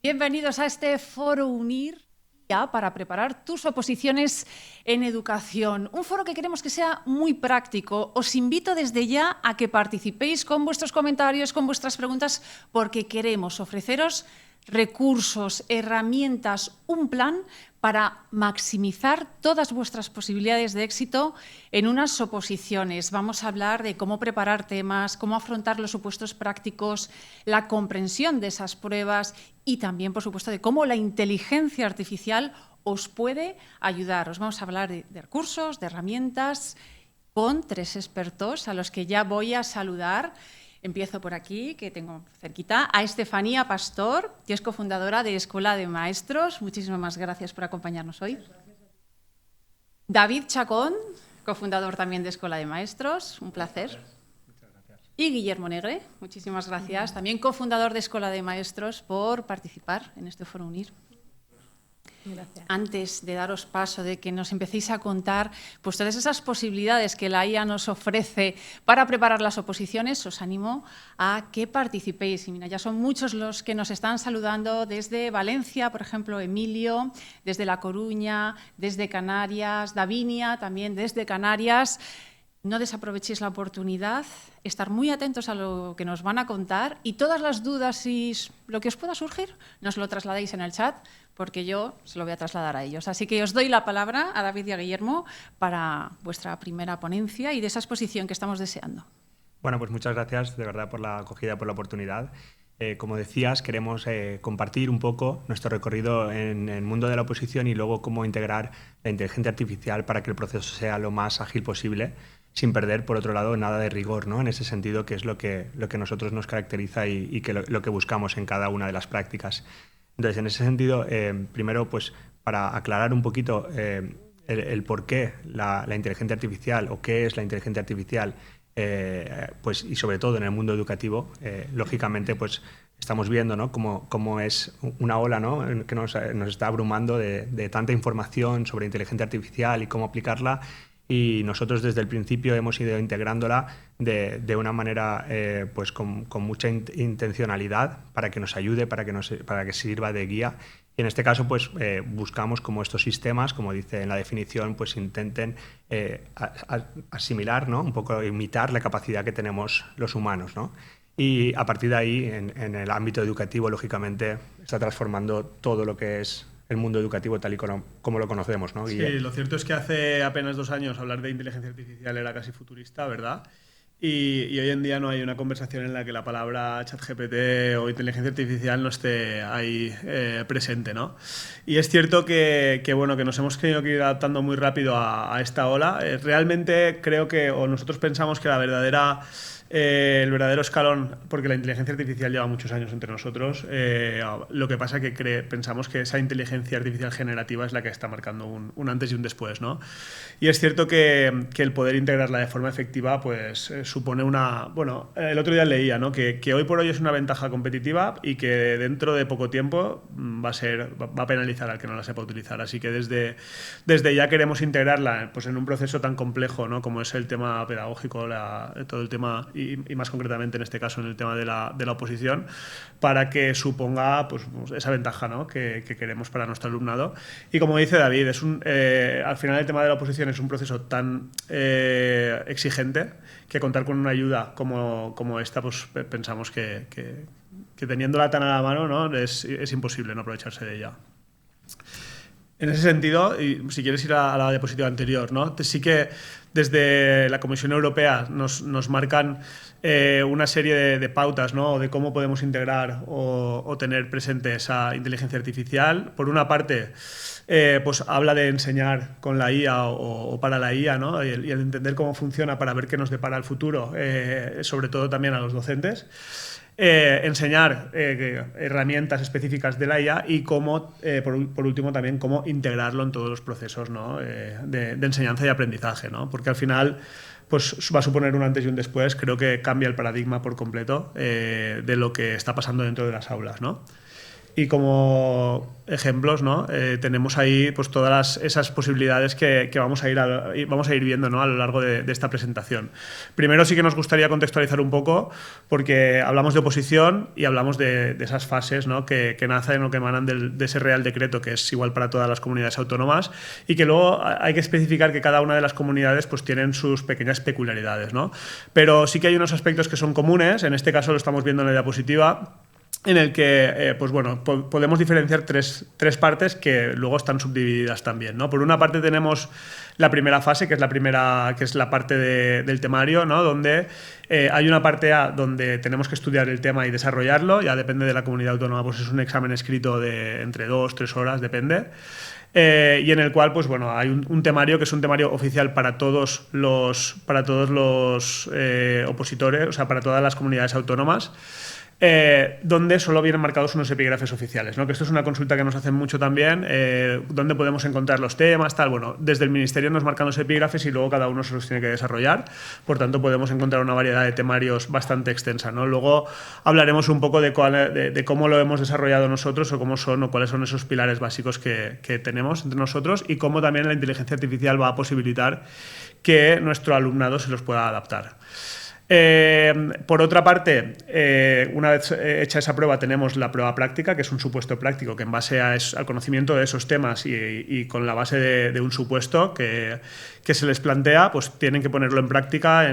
Bienvenidos a este Foro UNIR para preparar tus oposiciones en educación. Un foro que queremos que sea muy práctico. Os invito desde ya a que participéis con vuestros comentarios, con vuestras preguntas, porque queremos ofreceros recursos, herramientas, un plan para maximizar todas vuestras posibilidades de éxito en unas oposiciones. Vamos a hablar de cómo preparar temas, cómo afrontar los supuestos prácticos, la comprensión de esas pruebas y también, por supuesto, de cómo la inteligencia artificial os puede ayudar. Os vamos a hablar de recursos, de herramientas, con 3 expertos a los que ya voy a saludar. Empiezo por aquí, que tengo cerquita, a Estefanía Pastor, que es cofundadora de Escuela de Maestros. Muchísimas gracias por acompañarnos hoy. David Chacón, cofundador también de Escuela de Maestros. Un placer. Muchas gracias. Y Guillermo Negre, muchísimas gracias, también cofundador de Escuela de Maestros, por participar en este Foro UNIR. Gracias. Antes de daros paso, de que nos empecéis a contar pues, todas esas posibilidades que la IA nos ofrece para preparar las oposiciones, os animo a que participéis. Y mira, ya son muchos los que nos están saludando desde Valencia, por ejemplo, Emilio, desde La Coruña, desde Canarias, Davinia, también desde Canarias. No desaprovechéis la oportunidad, estar muy atentos a lo que nos van a contar y todas las dudas y lo que os pueda surgir, nos lo trasladéis en el chat, porque yo se lo voy a trasladar a ellos. Así que os doy la palabra a David y a Guillermo para vuestra primera ponencia y de esa exposición que estamos deseando. Bueno, pues muchas gracias de verdad por la acogida, por la oportunidad. Como decías, queremos compartir un poco nuestro recorrido en el mundo de la oposición y luego cómo integrar la inteligencia artificial para que el proceso sea lo más ágil posible, sin perder, por otro lado, nada de rigor, ¿no? En ese sentido, que es lo que nosotros nos caracteriza y que lo que buscamos en cada una de las prácticas. Entonces, en ese sentido, primero, pues para aclarar un poquito el por qué la inteligencia artificial o qué es la inteligencia artificial, pues, y sobre todo en el mundo educativo, lógicamente, pues estamos viendo, ¿no? cómo es una ola, ¿no? que nos está abrumando de tanta información sobre inteligencia artificial y cómo aplicarla. Y nosotros desde el principio hemos ido integrándola de una manera pues con mucha intencionalidad para que nos ayude, para que sirva de guía. Y en este caso pues buscamos como estos sistemas, como dice en la definición, pues intenten asimilar, ¿no? Un poco imitar la capacidad que tenemos los humanos, ¿no? Y a partir de ahí, en el ámbito educativo, lógicamente, está transformando todo lo que es el mundo educativo tal y como lo conocemos, ¿no, Guille? Sí, lo cierto es que hace apenas 2 años hablar de inteligencia artificial era casi futurista, ¿verdad? Y hoy en día no hay una conversación en la que la palabra ChatGPT o inteligencia artificial no esté ahí presente, ¿no? Y es cierto que nos hemos tenido que ir adaptando muy rápido a esta ola. Realmente creo que, o nosotros pensamos que el verdadero escalón, porque la inteligencia artificial lleva muchos años entre nosotros, lo que pasa es que pensamos que esa inteligencia artificial generativa es la que está marcando un antes y un después, ¿no? Y es cierto que el poder integrarla de forma efectiva pues supone una... Bueno, el otro día leía, ¿no? que hoy por hoy es una ventaja competitiva y que dentro de poco tiempo va a penalizar al que no la sepa utilizar. Así que desde ya queremos integrarla pues en un proceso tan complejo, ¿no? Como es el tema pedagógico, todo el tema... Y más concretamente en este caso en el tema de la oposición, para que suponga pues, esa ventaja, ¿no? que queremos para nuestro alumnado. Y como dice David, al final el tema de la oposición es un proceso tan exigente que contar con una ayuda como esta, pues pensamos que teniéndola tan a la mano, ¿no? es imposible no aprovecharse de ella. En ese sentido, y si quieres ir a la diapositiva anterior, ¿no? Sí que desde la Comisión Europea nos marcan una serie de pautas, ¿no? De cómo podemos integrar o tener presente esa inteligencia artificial. Por una parte, pues habla de enseñar con la IA o para la IA, ¿no? y el entender cómo funciona para ver qué nos depara el futuro, sobre todo también a los docentes. Enseñar herramientas específicas de la IA y cómo, por último, también cómo integrarlo en todos los procesos, ¿no? de enseñanza y aprendizaje, ¿no? Porque al final pues, va a suponer un antes y un después. Creo que cambia el paradigma por completo de lo que está pasando dentro de las aulas, ¿no? Y como ejemplos, ¿no? Tenemos ahí pues, todas esas posibilidades que vamos a ir viendo, ¿no? A lo largo de esta presentación. Primero sí que nos gustaría contextualizar un poco, porque hablamos de oposición y hablamos de esas fases, ¿no? que nacen o que emanan de ese Real Decreto, que es igual para todas las comunidades autónomas, y que luego hay que especificar que cada una de las comunidades pues, tienen sus pequeñas peculiaridades, ¿no? Pero sí que hay unos aspectos que son comunes, en este caso lo estamos viendo en la diapositiva, en el que pues bueno, podemos diferenciar tres partes que luego están subdivididas también, ¿no? Por una parte tenemos la primera fase, que es la parte del temario, ¿no? Donde hay una parte A donde tenemos que estudiar el tema y desarrollarlo, ya depende de la comunidad autónoma, pues es un examen escrito de entre 2-3 horas, depende. Y en el cual pues bueno, hay un temario que es un temario oficial para todos los opositores, o sea, para todas las comunidades autónomas, donde solo vienen marcados unos epígrafes oficiales, ¿no? Que esto es una consulta que nos hacen mucho también, dónde podemos encontrar los temas, tal. Bueno, desde el Ministerio nos marcan los epígrafes y luego cada uno se los tiene que desarrollar, por tanto podemos encontrar una variedad de temarios bastante extensa, ¿no? Luego hablaremos un poco de cómo lo hemos desarrollado nosotros o cuáles son esos pilares básicos que tenemos entre nosotros y cómo también la inteligencia artificial va a posibilitar que nuestro alumnado se los pueda adaptar. Por otra parte, una vez hecha esa prueba tenemos la prueba práctica, que es un supuesto práctico que en base al conocimiento de esos temas y con la base de un supuesto que se les plantea, pues tienen que ponerlo en práctica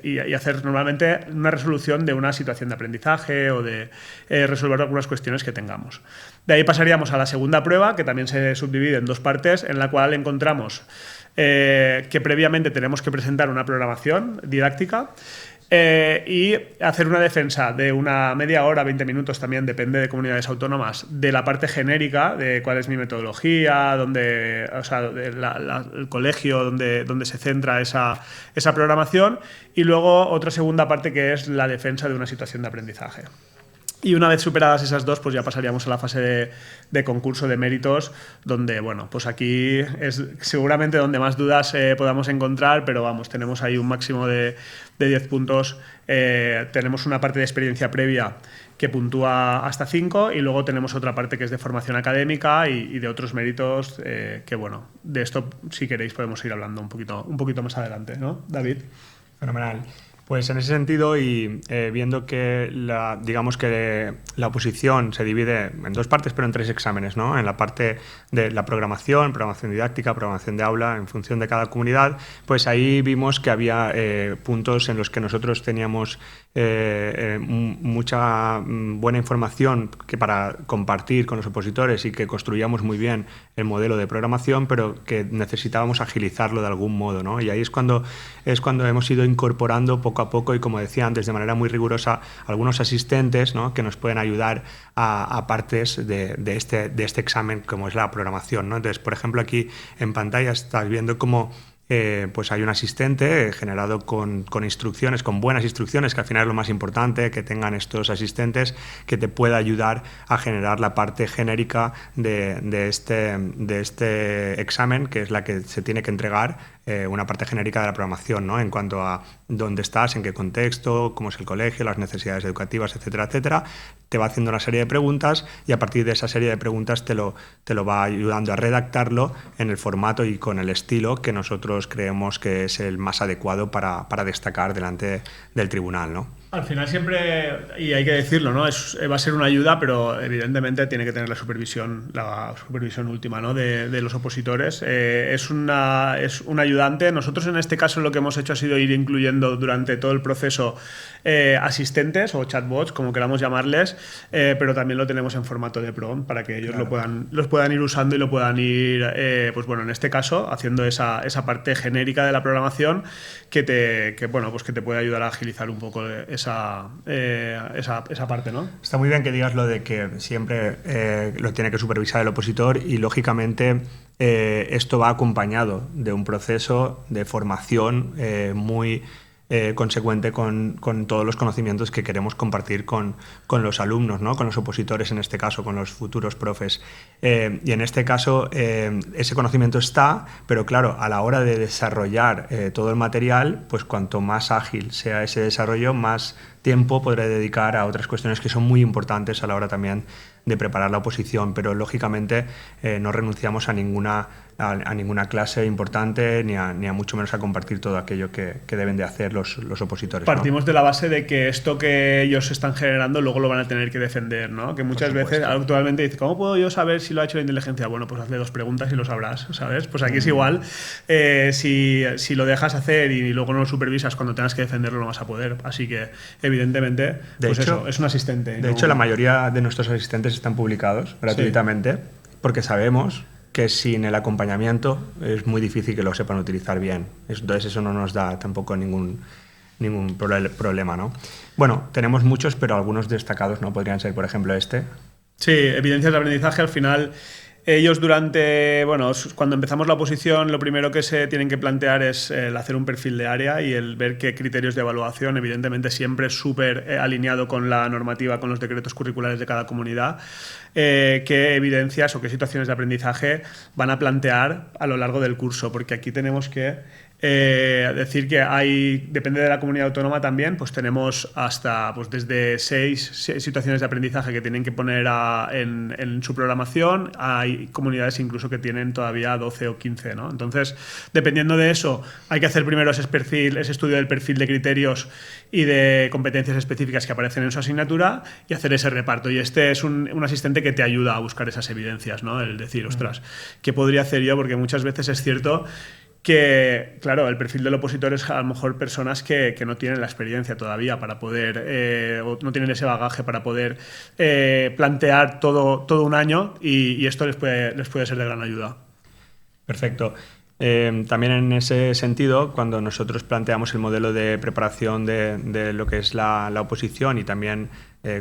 y hacer normalmente una resolución de una situación de aprendizaje o de resolver algunas cuestiones que tengamos. De ahí pasaríamos a la segunda prueba, que también se subdivide en dos partes, en la cual encontramos que previamente tenemos que presentar una programación didáctica y hacer una defensa de una media hora, 20 minutos, también depende de comunidades autónomas, de la parte genérica, de cuál es mi metodología, el colegio donde se centra esa programación, y luego otra segunda parte que es la defensa de una situación de aprendizaje. Y una vez superadas esas dos, pues ya pasaríamos a la fase de concurso de méritos, donde, bueno, pues aquí es seguramente donde más dudas podamos encontrar, pero vamos, tenemos ahí un máximo de 10 puntos. Tenemos una parte de experiencia previa que puntúa hasta 5 y luego tenemos otra parte que es de formación académica y de otros méritos que, bueno, de esto, si queréis, podemos ir hablando un poquito más adelante, ¿no, David? Fenomenal. Pues en ese sentido, y viendo que digamos que la oposición se divide en dos partes, pero en 3 exámenes, ¿no? En la parte de la programación didáctica, programación de aula, en función de cada comunidad, pues ahí vimos que había puntos en los que nosotros teníamos mucha buena información para compartir con los opositores y que construíamos muy bien el modelo de programación, pero que necesitábamos agilizarlo de algún modo, ¿no? Y ahí es cuando hemos ido incorporando poco a poco y, como decía antes, de manera muy rigurosa, algunos asistentes, ¿no? Que nos pueden ayudar a partes de este examen, como es la programación, ¿no? Entonces, por ejemplo, aquí en pantalla estás viendo cómo pues hay un asistente generado con instrucciones, con buenas instrucciones, que al final es lo más importante, que tengan estos asistentes, que te pueda ayudar a generar la parte genérica de este examen, que es la que se tiene que entregar, una parte genérica de la programación, ¿no? En cuanto a dónde estás, en qué contexto, cómo es el colegio, las necesidades educativas, etcétera, etcétera. Te va haciendo una serie de preguntas y a partir de esa serie de preguntas te lo va ayudando a redactarlo en el formato y con el estilo que nosotros creemos que es el más adecuado para destacar delante del tribunal, ¿no? Al final siempre, y hay que decirlo, ¿no? Va a ser una ayuda, pero evidentemente tiene que tener la supervisión última, ¿no? de los opositores. Es un ayudante. Nosotros en este caso lo que hemos hecho ha sido ir incluyendo durante todo el proceso asistentes o chatbots, como queramos llamarles, pero también lo tenemos en formato de prompt para que ellos los puedan ir usando y lo puedan ir, pues bueno, en este caso, haciendo esa parte genérica de la programación que te puede ayudar a agilizar un poco esa parte, ¿no? Está muy bien que digas lo de que siempre lo tiene que supervisar el opositor y, lógicamente, esto va acompañado de un proceso de formación muy consecuente con todos los conocimientos que queremos compartir con los alumnos, ¿no? Con los opositores, en este caso, con los futuros profes. Y en este caso, ese conocimiento está, pero claro, a la hora de desarrollar todo el material, pues cuanto más ágil sea ese desarrollo, más tiempo podré dedicar a otras cuestiones que son muy importantes a la hora también de preparar la oposición, pero lógicamente no renunciamos a ninguna clase importante ni a mucho menos a compartir todo aquello que deben de hacer los opositores. Partimos de la base de que esto que ellos están generando luego lo van a tener que defender, ¿no? Que muchas veces actualmente dicen, ¿cómo puedo yo saber si lo ha hecho la inteligencia? Bueno, pues hazle 2 preguntas y lo sabrás, ¿sabes? Pues aquí es igual, si lo dejas hacer y luego no lo supervisas, cuando tengas que defenderlo no vas a poder. Así que, evidentemente, pues eso, es un asistente. De hecho, la mayoría de nuestros asistentes están publicados gratuitamente, porque sabemos que sin el acompañamiento es muy difícil que lo sepan utilizar bien. Entonces eso no nos da tampoco ningún problema, ¿no? Bueno, tenemos muchos, pero algunos destacados, ¿no? Podrían ser, por ejemplo, este. Sí, evidencias de aprendizaje. Al final, ellos cuando empezamos la oposición, lo primero que se tienen que plantear es el hacer un perfil de área y el ver qué criterios de evaluación, evidentemente siempre súper alineado con la normativa, con los decretos curriculares de cada comunidad, qué evidencias o qué situaciones de aprendizaje van a plantear a lo largo del curso, porque aquí tenemos que decir que depende de la comunidad autónoma también, pues tenemos hasta desde 6 situaciones de aprendizaje que tienen que poner en su programación. Hay comunidades incluso que tienen todavía 12 o 15, ¿no? Entonces, dependiendo de eso, hay que hacer primero ese estudio del perfil de criterios y de competencias específicas que aparecen en su asignatura y hacer ese reparto. Y este es un asistente que te ayuda a buscar esas evidencias, ¿no? El decir, ostras, ¿qué podría hacer yo? Porque muchas veces es cierto que, claro, el perfil del opositor es a lo mejor personas que no tienen la experiencia todavía para poder, o no tienen ese bagaje para poder plantear todo un año y esto les puede ser de gran ayuda. Perfecto. También en ese sentido, cuando nosotros planteamos el modelo de preparación de lo que es la oposición y también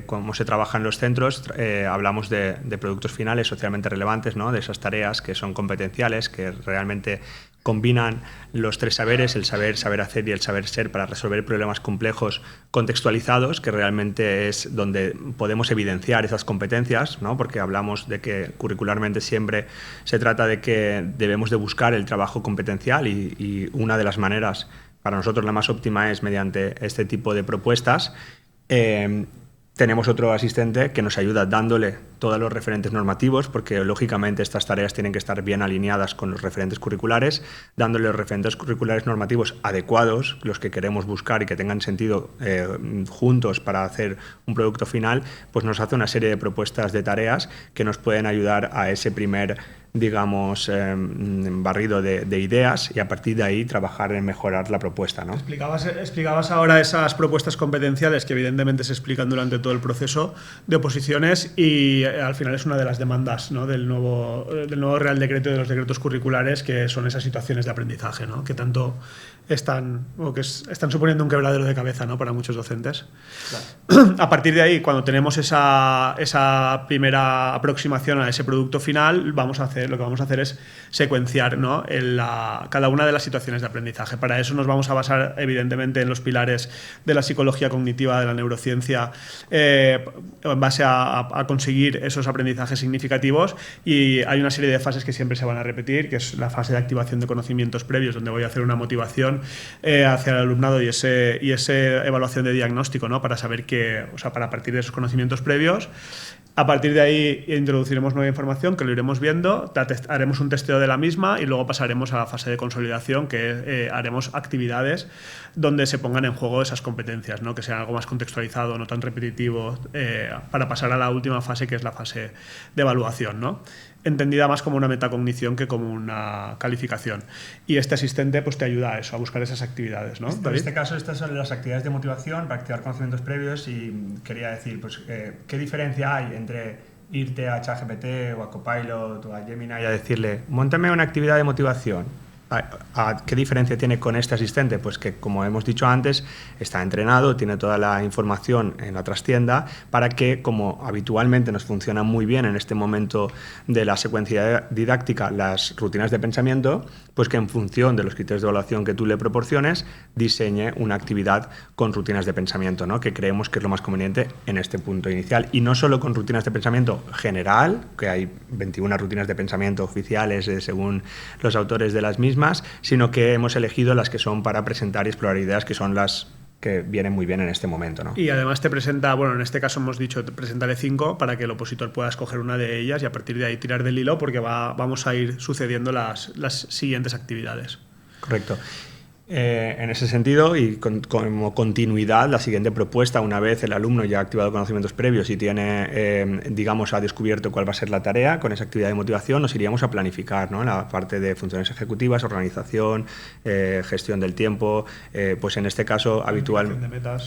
cómo se trabaja en los centros, hablamos de productos finales socialmente relevantes, ¿no? De esas tareas que son competenciales, que realmente combinan los 3 saberes, el saber hacer y el saber ser, para resolver problemas complejos contextualizados, que realmente es donde podemos evidenciar esas competencias, ¿no? Porque hablamos de que curricularmente siempre se trata de que debemos de buscar el trabajo competencial y una de las maneras, para nosotros la más óptima, es mediante este tipo de propuestas. Tenemos otro asistente que nos ayuda dándole todos los referentes normativos, porque lógicamente estas tareas tienen que estar bien alineadas con los referentes curriculares, dándole los referentes curriculares normativos adecuados, los que queremos buscar y que tengan sentido juntos para hacer un producto final, pues nos hace una serie de propuestas de tareas que nos pueden ayudar a ese primer, digamos, barrido de ideas y a partir de ahí trabajar en mejorar la propuesta, ¿no? Explicabas ahora esas propuestas competenciales que evidentemente se explican durante todo el proceso de oposiciones y al final es una de las demandas, ¿no? del nuevo Real Decreto y de los decretos curriculares, que son esas situaciones de aprendizaje, ¿no? Que tanto están suponiendo un quebradero de cabeza, ¿no? Para muchos docentes. Claro. A partir de ahí, cuando tenemos esa primera aproximación a ese producto final, lo que vamos a hacer es secuenciar, ¿no? cada una de las situaciones de aprendizaje. Para eso nos vamos a basar evidentemente en los pilares de la psicología cognitiva, de la neurociencia, en base a conseguir esos aprendizajes significativos, y hay una serie de fases que siempre se van a repetir, que es la fase de activación de conocimientos previos, donde voy a hacer una motivación hacia el alumnado y esa evaluación de diagnóstico, ¿no? Para saber para partir de esos conocimientos previos. A partir de ahí introduciremos nueva información que lo iremos viendo, haremos un testeo de la misma y luego pasaremos a la fase de consolidación, que haremos actividades donde se pongan en juego esas competencias, ¿no? Que sea algo más contextualizado, no tan repetitivo, para pasar a la última fase, que es la fase de evaluación, ¿no? Entendida más como una metacognición que como una calificación. Y este asistente pues te ayuda a eso, a buscar esas actividades, ¿no? En este caso, estas son las actividades de motivación para activar conocimientos previos, y quería decir, pues, ¿qué diferencia hay entre irte a ChatGPT o a Copilot o a Gemini y a decirle, móntame una actividad de motivación? ¿Qué diferencia tiene con este asistente? Pues que, como hemos dicho antes, está entrenado, tiene toda la información en la trastienda para que, como habitualmente nos funciona muy bien en este momento de la secuencia didáctica, las rutinas de pensamiento, pues que en función de los criterios de evaluación que tú le proporciones, diseñe una actividad con rutinas de pensamiento, ¿no? Que creemos que es lo más conveniente en este punto inicial. Y no solo con rutinas de pensamiento general, que hay 21 rutinas de pensamiento oficiales según los autores de las mismas, sino que hemos elegido las que son para presentar y explorar ideas, que son las que vienen muy bien en este momento, ¿no? Y además te presenta, bueno, en este caso hemos dicho, presentaré 5 para que el opositor pueda escoger una de ellas y a partir de ahí tirar del hilo porque vamos a ir sucediendo las siguientes actividades. Correcto. En ese sentido y como continuidad, la siguiente propuesta, una vez el alumno ya ha activado conocimientos previos y tiene, digamos, ha descubierto cuál va a ser la tarea, con esa actividad de motivación nos iríamos a planificar, ¿no? La parte de funciones ejecutivas, organización, gestión del tiempo, pues en este caso habitual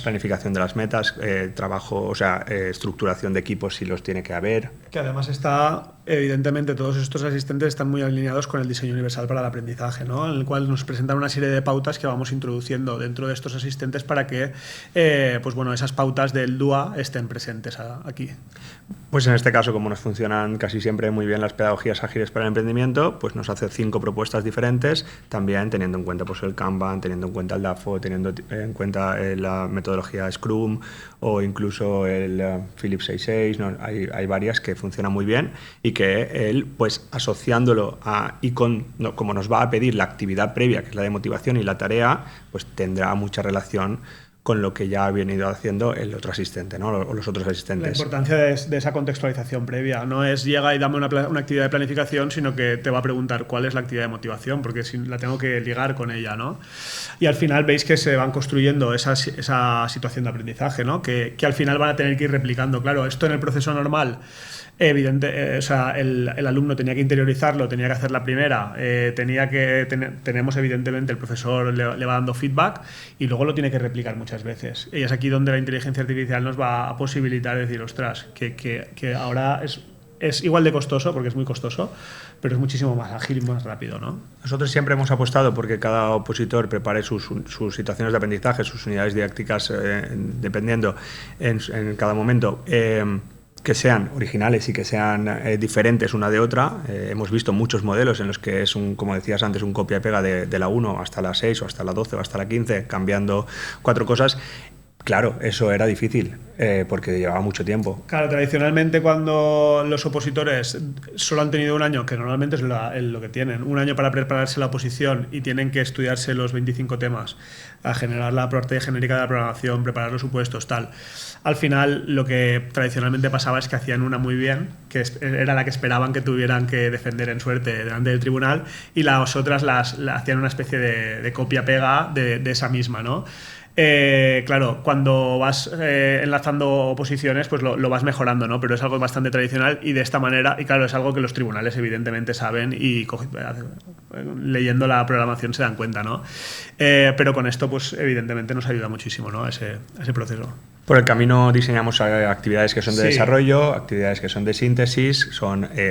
planificación de las metas, trabajo, o sea, estructuración de equipos si los tiene que haber. Que además está, evidentemente, todos estos asistentes están muy alineados con el diseño universal para el aprendizaje, ¿no? En el cual nos presentan una serie de pautas que vamos introduciendo dentro de estos asistentes para que pues bueno, esas pautas del DUA estén presentes aquí. Pues en este caso, como nos funcionan casi siempre muy bien las pedagogías ágiles para el emprendimiento, pues nos hace 5 propuestas diferentes, también teniendo en cuenta pues, el Kanban, teniendo en cuenta el DAFO, teniendo en cuenta la metodología Scrum o incluso el Philips 66, ¿no? Hay varias que funcionan muy bien y que él, pues asociándolo como nos va a pedir la actividad previa, que es la de motivación y la tarea, pues tendrá mucha relación con lo que ya ha venido haciendo el otro asistente, ¿no? O los otros asistentes. La importancia de esa contextualización previa no es llega y dame una actividad de planificación, sino que te va a preguntar cuál es la actividad de motivación, porque si la tengo que ligar con ella, ¿no? Y al final veis que se van construyendo esa situación de aprendizaje, ¿no? Que al final van a tener que ir replicando. Claro, esto en el proceso normal, evidente, o sea, el alumno tenía que interiorizarlo, tenía que hacer la primera, tenemos evidentemente, el profesor le va dando feedback y luego lo tiene que replicar muchas veces. Y es aquí donde la inteligencia artificial nos va a posibilitar decir, ostras, que ahora es igual de costoso, porque es muy costoso, pero es muchísimo más ágil y más rápido, ¿no? Nosotros siempre hemos apostado porque cada opositor prepare sus situaciones de aprendizaje, sus unidades didácticas, dependiendo en cada momento, que sean originales y que sean diferentes una de otra. Hemos visto muchos modelos en los que es, como decías antes, un copia y pega de la 1 hasta la 6 o hasta la 12 o hasta la 15, cambiando 4 cosas. Claro, eso era difícil, porque llevaba mucho tiempo. Claro, tradicionalmente cuando los opositores solo han tenido un año, que normalmente es lo que tienen, un año para prepararse la oposición y tienen que estudiarse los 25 temas, a generar la parte genérica de la programación, preparar los supuestos, tal. Al final, lo que tradicionalmente pasaba es que hacían una muy bien, que era la que esperaban que tuvieran que defender en suerte delante del tribunal, y las otras hacían una especie de copia-pega de esa misma, ¿no? Claro, cuando vas enlazando oposiciones, pues lo vas mejorando, ¿no? Pero es algo bastante tradicional y de esta manera, y claro, es algo que los tribunales evidentemente saben y leyendo la programación se dan cuenta, ¿no? Pero con esto, pues evidentemente nos ayuda muchísimo, ¿no? a ese proceso. Por el camino diseñamos actividades que son de desarrollo, actividades que son de síntesis,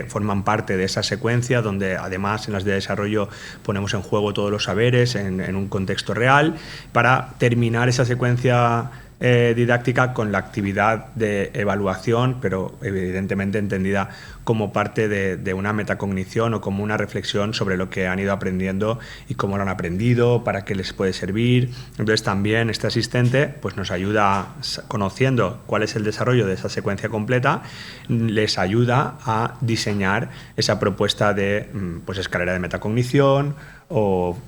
forman parte de esa secuencia donde además en las de desarrollo ponemos en juego todos los saberes en un contexto real para terminar esa secuencia didáctica con la actividad de evaluación, pero evidentemente entendida como parte de una metacognición o como una reflexión sobre lo que han ido aprendiendo y cómo lo han aprendido, para qué les puede servir. Entonces también este asistente pues, nos ayuda, conociendo cuál es el desarrollo de esa secuencia completa, les ayuda a diseñar esa propuesta de pues, escalera de metacognición o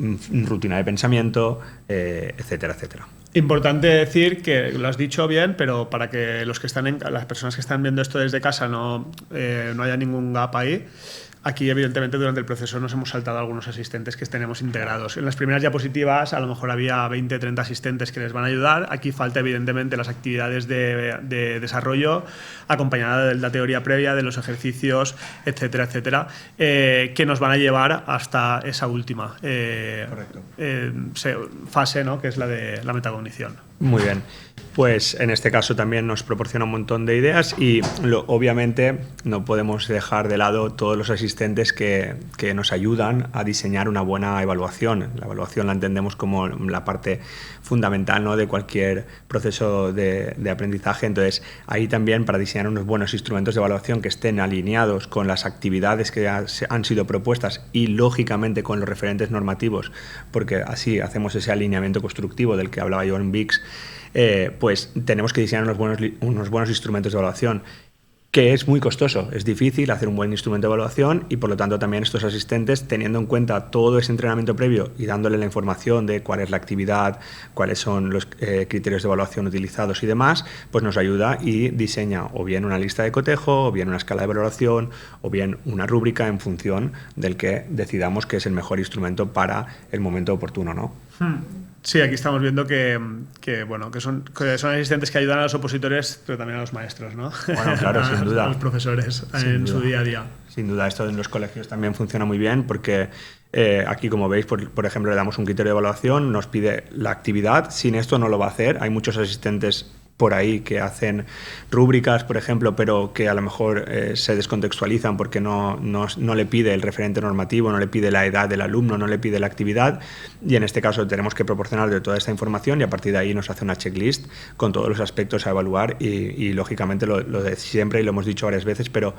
rutina de pensamiento, etcétera, etcétera. Importante decir que lo has dicho bien, pero para que las personas que están viendo esto desde casa no haya ningún gap ahí. Aquí, evidentemente, durante el proceso nos hemos saltado algunos asistentes que tenemos integrados. En las primeras diapositivas, a lo mejor había 20 o 30 asistentes que les van a ayudar. Aquí falta, evidentemente, las actividades de desarrollo, acompañada de la teoría previa, de los ejercicios, etcétera, etcétera, que nos van a llevar hasta esa última fase, ¿no? Que es la de la metacognición. Muy bien. Pues en este caso también nos proporciona un montón de ideas y obviamente no podemos dejar de lado todos los asistentes que nos ayudan a diseñar una buena evaluación. La evaluación la entendemos como la parte fundamental, ¿no? de cualquier proceso de aprendizaje. Entonces, ahí también para diseñar unos buenos instrumentos de evaluación que estén alineados con las actividades que han sido propuestas y, lógicamente, con los referentes normativos, porque así hacemos ese alineamiento constructivo del que hablaba yo en VIX, pues tenemos que diseñar unos buenos instrumentos de evaluación que es muy costoso, es difícil hacer un buen instrumento de evaluación y por lo tanto también estos asistentes, teniendo en cuenta todo ese entrenamiento previo y dándole la información de cuál es la actividad, cuáles son los criterios de evaluación utilizados y demás, pues nos ayuda y diseña o bien una lista de cotejo, o bien una escala de valoración, o bien una rúbrica en función del que decidamos que es el mejor instrumento para el momento oportuno, ¿no? Sí, aquí estamos viendo que son asistentes que ayudan a los opositores, pero también a los maestros, ¿no? Bueno, claro, sin duda. A los profesores Sin su duda. día a día. Sin duda, esto en los colegios también funciona muy bien porque aquí, como veis, por ejemplo, le damos un criterio de evaluación, nos pide la actividad, sin esto no lo va a hacer. Hay muchos asistentes por ahí que hacen rúbricas, por ejemplo, pero que a lo mejor se descontextualizan porque no le pide el referente normativo, no le pide la edad del alumno, no le pide la actividad, y en este caso tenemos que proporcionarle toda esta información y a partir de ahí nos hace una checklist con todos los aspectos a evaluar y lógicamente lo de siempre, y lo hemos dicho varias veces, pero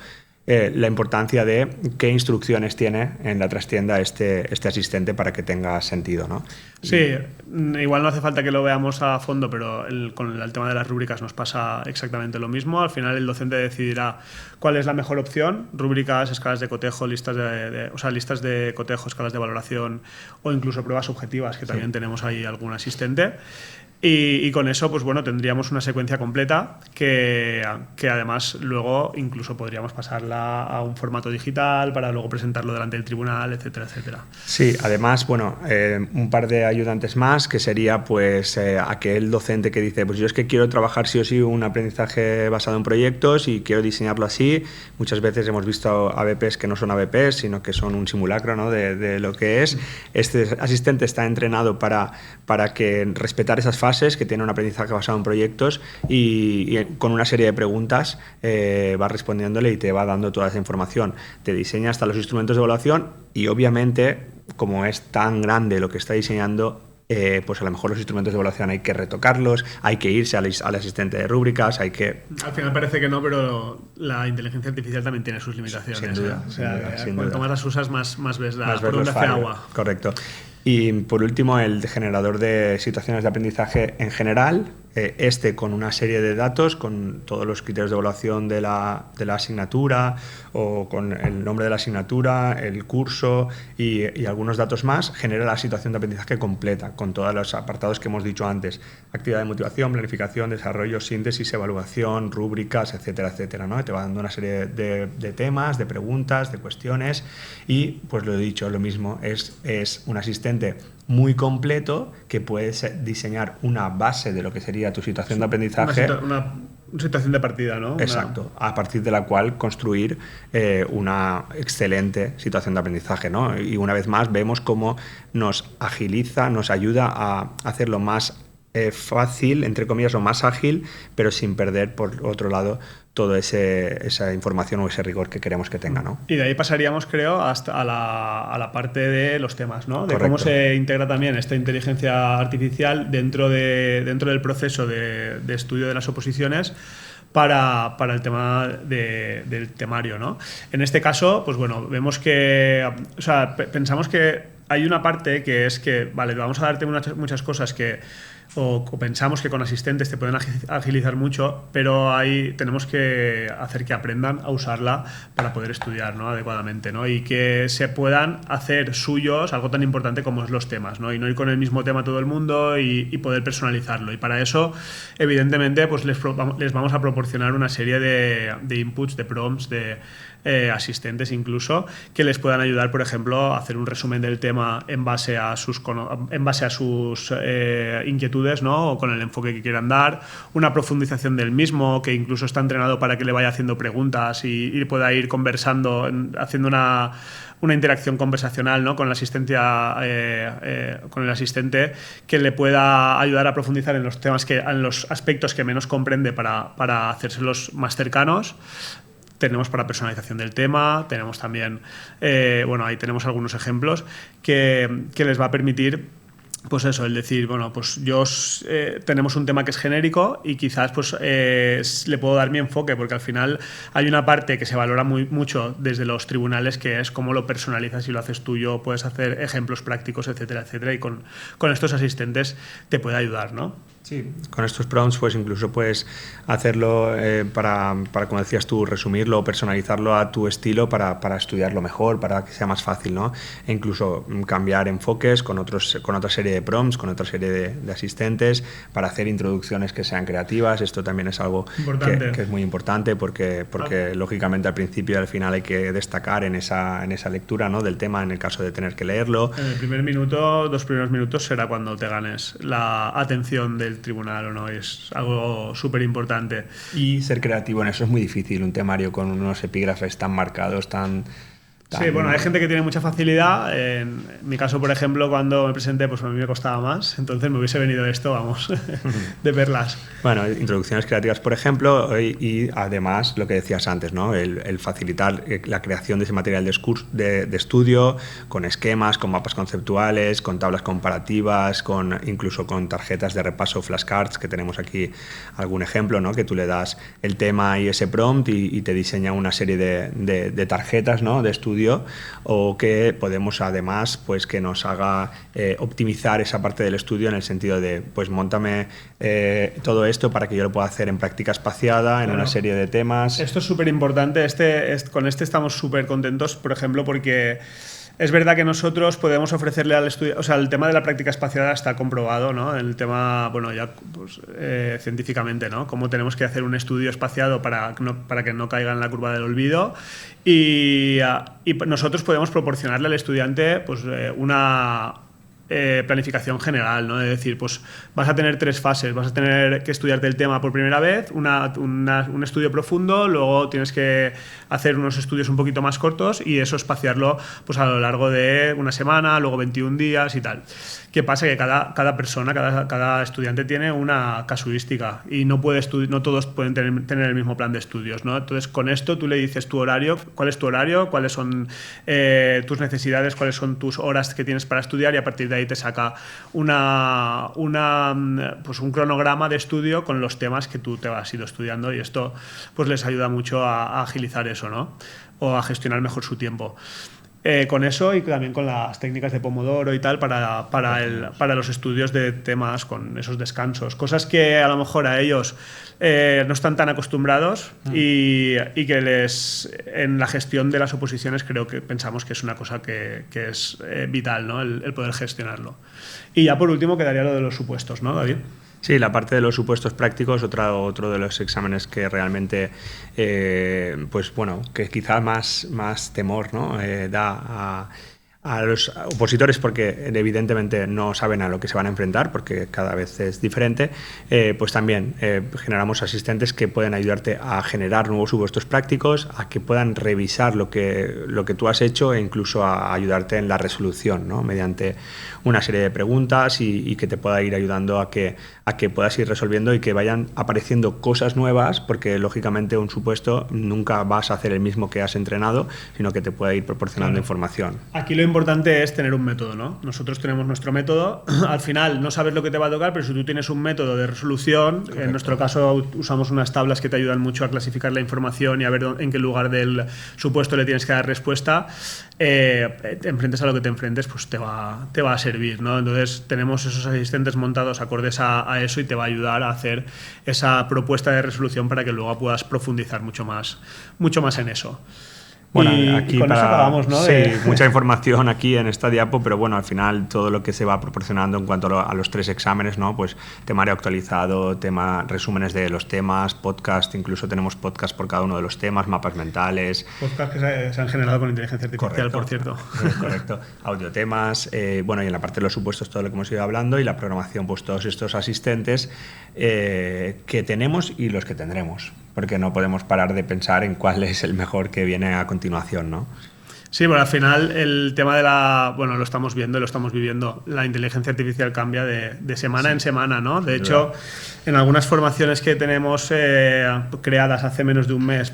la importancia de qué instrucciones tiene en la trastienda este asistente para que tenga sentido, ¿no? Sí, igual no hace falta que lo veamos a fondo, pero con el tema de las rúbricas nos pasa exactamente lo mismo. Al final el docente decidirá cuál es la mejor opción: rúbricas, escalas de cotejo, listas de cotejo, escalas de valoración o incluso pruebas objetivas, que también tenemos ahí algún asistente. Y con eso, pues bueno, tendríamos una secuencia completa que además luego incluso podríamos pasarla a un formato digital para luego presentarlo delante del tribunal, etcétera, etcétera. Sí, además, bueno, un par de ayudantes más, que sería pues aquel docente que dice, pues yo es que quiero trabajar sí o sí un aprendizaje basado en proyectos y quiero diseñarlo así. Muchas veces hemos visto ABPs que no son ABPs, sino que son un simulacro, ¿no?, de lo que es. Este asistente está entrenado para que respetar esas fases, que tiene un aprendizaje basado en proyectos y con una serie de preguntas va respondiéndole y te va dando toda esa información. Te diseña hasta los instrumentos de evaluación y obviamente, como es tan grande lo que está diseñando, pues a lo mejor los instrumentos de evaluación hay que retocarlos, hay que irse al asistente de rúbricas, hay que... Al final parece que no, pero la inteligencia artificial también tiene sus limitaciones. Sin duda, O sea, sin cuanto duda. más las usas, más ves Más por ver los dónde hace fallos. agua. Correcto. Y por último, el generador de situaciones de aprendizaje en general, con una serie de datos, con todos los criterios de evaluación de la asignatura o con el nombre de la asignatura, el curso y algunos datos más, genera la situación de aprendizaje completa, con todos los apartados que hemos dicho antes: actividad de motivación, planificación, desarrollo, síntesis, evaluación, rúbricas, etcétera, etcétera, ¿no? Te va dando una serie de temas, de preguntas, de cuestiones y, pues lo he dicho, lo mismo, es un asistente muy completo que puedes diseñar una base de lo que sería tu situación de aprendizaje. Una situación de partida, ¿no? Exacto, a partir de la cual construir una excelente situación de aprendizaje, ¿no? Y una vez más vemos cómo nos agiliza, nos ayuda a hacerlo más fácil, entre comillas, o más ágil, pero sin perder, por otro lado, toda esa información o ese rigor que queremos que tenga, ¿no? Y de ahí pasaríamos, creo, hasta a la parte de los temas, ¿no? De Correcto. cómo se integra también esta inteligencia artificial dentro del proceso de estudio de las oposiciones para el tema del temario, ¿no? En este caso, pues bueno, vemos que, o sea, pensamos que hay una parte que es que, vale, vamos a darte muchas cosas que o pensamos que con asistentes te pueden agilizar mucho, pero ahí tenemos que hacer que aprendan a usarla para poder estudiar, ¿no?, adecuadamente, ¿no? Y que se puedan hacer suyos algo tan importante como es los temas, ¿no? Y no ir con el mismo tema todo el mundo y poder personalizarlo. Y para eso, evidentemente, pues les vamos a proporcionar una serie de inputs, de prompts, de asistentes incluso, que les puedan ayudar, por ejemplo, a hacer un resumen del tema en base a sus inquietudes, ¿no?, o con el enfoque que quieran dar, una profundización del mismo, que incluso está entrenado para que le vaya haciendo preguntas y pueda ir conversando, haciendo una interacción conversacional, ¿no?, con la asistencia, con el asistente, que le pueda ayudar a profundizar en los temas en los aspectos que menos comprende para hacérselos más cercanos. Tenemos para personalización del tema, tenemos también, ahí tenemos algunos ejemplos que les va a permitir, pues eso, el decir, bueno, pues tenemos un tema que es genérico y quizás pues le puedo dar mi enfoque, porque al final hay una parte que se valora mucho desde los tribunales, que es cómo lo personalizas y lo haces tuyo, puedes hacer ejemplos prácticos, etcétera, etcétera, y con estos asistentes te puede ayudar, ¿no? Sí, con estos prompts pues incluso puedes hacerlo para, como decías tú, resumirlo o personalizarlo a tu estilo para estudiarlo mejor, para que sea más fácil, ¿no? E incluso cambiar enfoques con otra serie de prompts, con otra serie de asistentes, para hacer introducciones que sean creativas. Esto también es algo que es muy importante porque lógicamente al principio y al final hay que destacar en esa lectura, ¿no? del tema en el caso de tener que leerlo. En el primer minuto, 2 primeros minutos será cuando te ganes la atención del tribunal o no, es algo súper importante. Y ser creativo en eso es muy difícil, un temario con unos epígrafes tan marcados, tan... Sí, bueno, hay gente que tiene mucha facilidad. En mi caso, por ejemplo, cuando me presenté, pues a mí me costaba más. Entonces me hubiese venido esto, vamos, de perlas. Bueno, introducciones creativas, por ejemplo, y además lo que decías antes, ¿no? El facilitar la creación de ese material de estudio, con esquemas, con mapas conceptuales, con tablas comparativas, incluso con tarjetas de repaso, flashcards, que tenemos aquí algún ejemplo, ¿no? Que tú le das el tema y ese prompt y te diseña una serie de tarjetas, ¿no? de estudio, o que podemos además pues que nos haga optimizar esa parte del estudio en el sentido de pues móntame todo esto para que yo lo pueda hacer en práctica espaciada, en una serie de temas. Esto es súper importante. Con este estamos súper contentos, por ejemplo, porque es verdad que nosotros podemos ofrecerle al estudiante, o sea, el tema de la práctica espaciada está comprobado, ¿no? El tema, bueno, ya pues, científicamente, ¿no? Cómo tenemos que hacer un estudio espaciado para que no caiga en la curva del olvido. Y nosotros podemos proporcionarle al estudiante pues, una planificación general, ¿no? Es decir, pues vas a tener 3 fases, vas a tener que estudiarte el tema por primera vez, un estudio profundo, luego tienes que hacer unos estudios un poquito más cortos y eso espaciarlo pues a lo largo de una semana, luego 21 días y tal. ¿Qué pasa? Que cada persona, cada estudiante tiene una casuística y no todos pueden tener el mismo plan de estudios, ¿no? Entonces, con esto tú le dices tu horario, cuál es tu horario, cuáles son tus necesidades, cuáles son tus horas que tienes para estudiar y a partir de ahí te saca pues un cronograma de estudio con los temas que tú te has ido estudiando y esto pues les ayuda mucho a agilizar eso, ¿no? O a gestionar mejor su tiempo. Con eso y también con las técnicas de Pomodoro y tal para los estudios de temas con esos descansos. Cosas que a lo mejor a ellos no están tan acostumbrados y que en la gestión de las oposiciones pensamos que es una cosa que es vital, ¿no? El poder gestionarlo. Y ya por último quedaría lo de los supuestos, ¿no, David? Sí, la parte de los supuestos prácticos, otro de los exámenes que realmente, pues bueno, que quizá más temor, ¿no? Da a los opositores porque evidentemente no saben a lo que se van a enfrentar porque cada vez es diferente, pues también generamos asistentes que pueden ayudarte a generar nuevos supuestos prácticos, a que puedan revisar lo que tú has hecho e incluso a ayudarte en la resolución, ¿no? Mediante una serie de preguntas y que te pueda ir ayudando a que puedas ir resolviendo y que vayan apareciendo cosas nuevas porque lógicamente un supuesto nunca vas a hacer el mismo que has entrenado, sino que te pueda ir proporcionando información. Aquí lo importante es tener un método, ¿no? Nosotros tenemos nuestro método. Al final no sabes lo que te va a tocar, pero si tú tienes un método de resolución, correcto. En nuestro caso usamos unas tablas que te ayudan mucho a clasificar la información y a ver en qué lugar del supuesto le tienes que dar respuesta. Te enfrentes a lo que te enfrentes, pues te va a servir, ¿no? Entonces tenemos esos asistentes montados acordes a eso y te va a ayudar a hacer esa propuesta de resolución para que luego puedas profundizar mucho más en eso. Bueno, y aquí con eso acabamos, ¿no? Sí, mucha información aquí en esta diapo, pero bueno, al final todo lo que se va proporcionando en cuanto a los 3 exámenes, ¿no? Pues temario actualizado, resúmenes de los temas, podcast, incluso tenemos podcast por cada uno de los temas, mapas mentales. Podcast que se han generado con inteligencia artificial, correcto, por cierto. Correcto. Audiotemas, bueno, y en la parte de los supuestos todo lo que hemos ido hablando y la programación, pues todos estos asistentes que tenemos y los que tendremos, porque no podemos parar de pensar en cuál es el mejor que viene a continuación, ¿no? Sí, bueno, al final el tema lo estamos viendo y lo estamos viviendo. La inteligencia artificial cambia de semana en semana, ¿no? De hecho, en algunas formaciones que tenemos creadas hace menos de un mes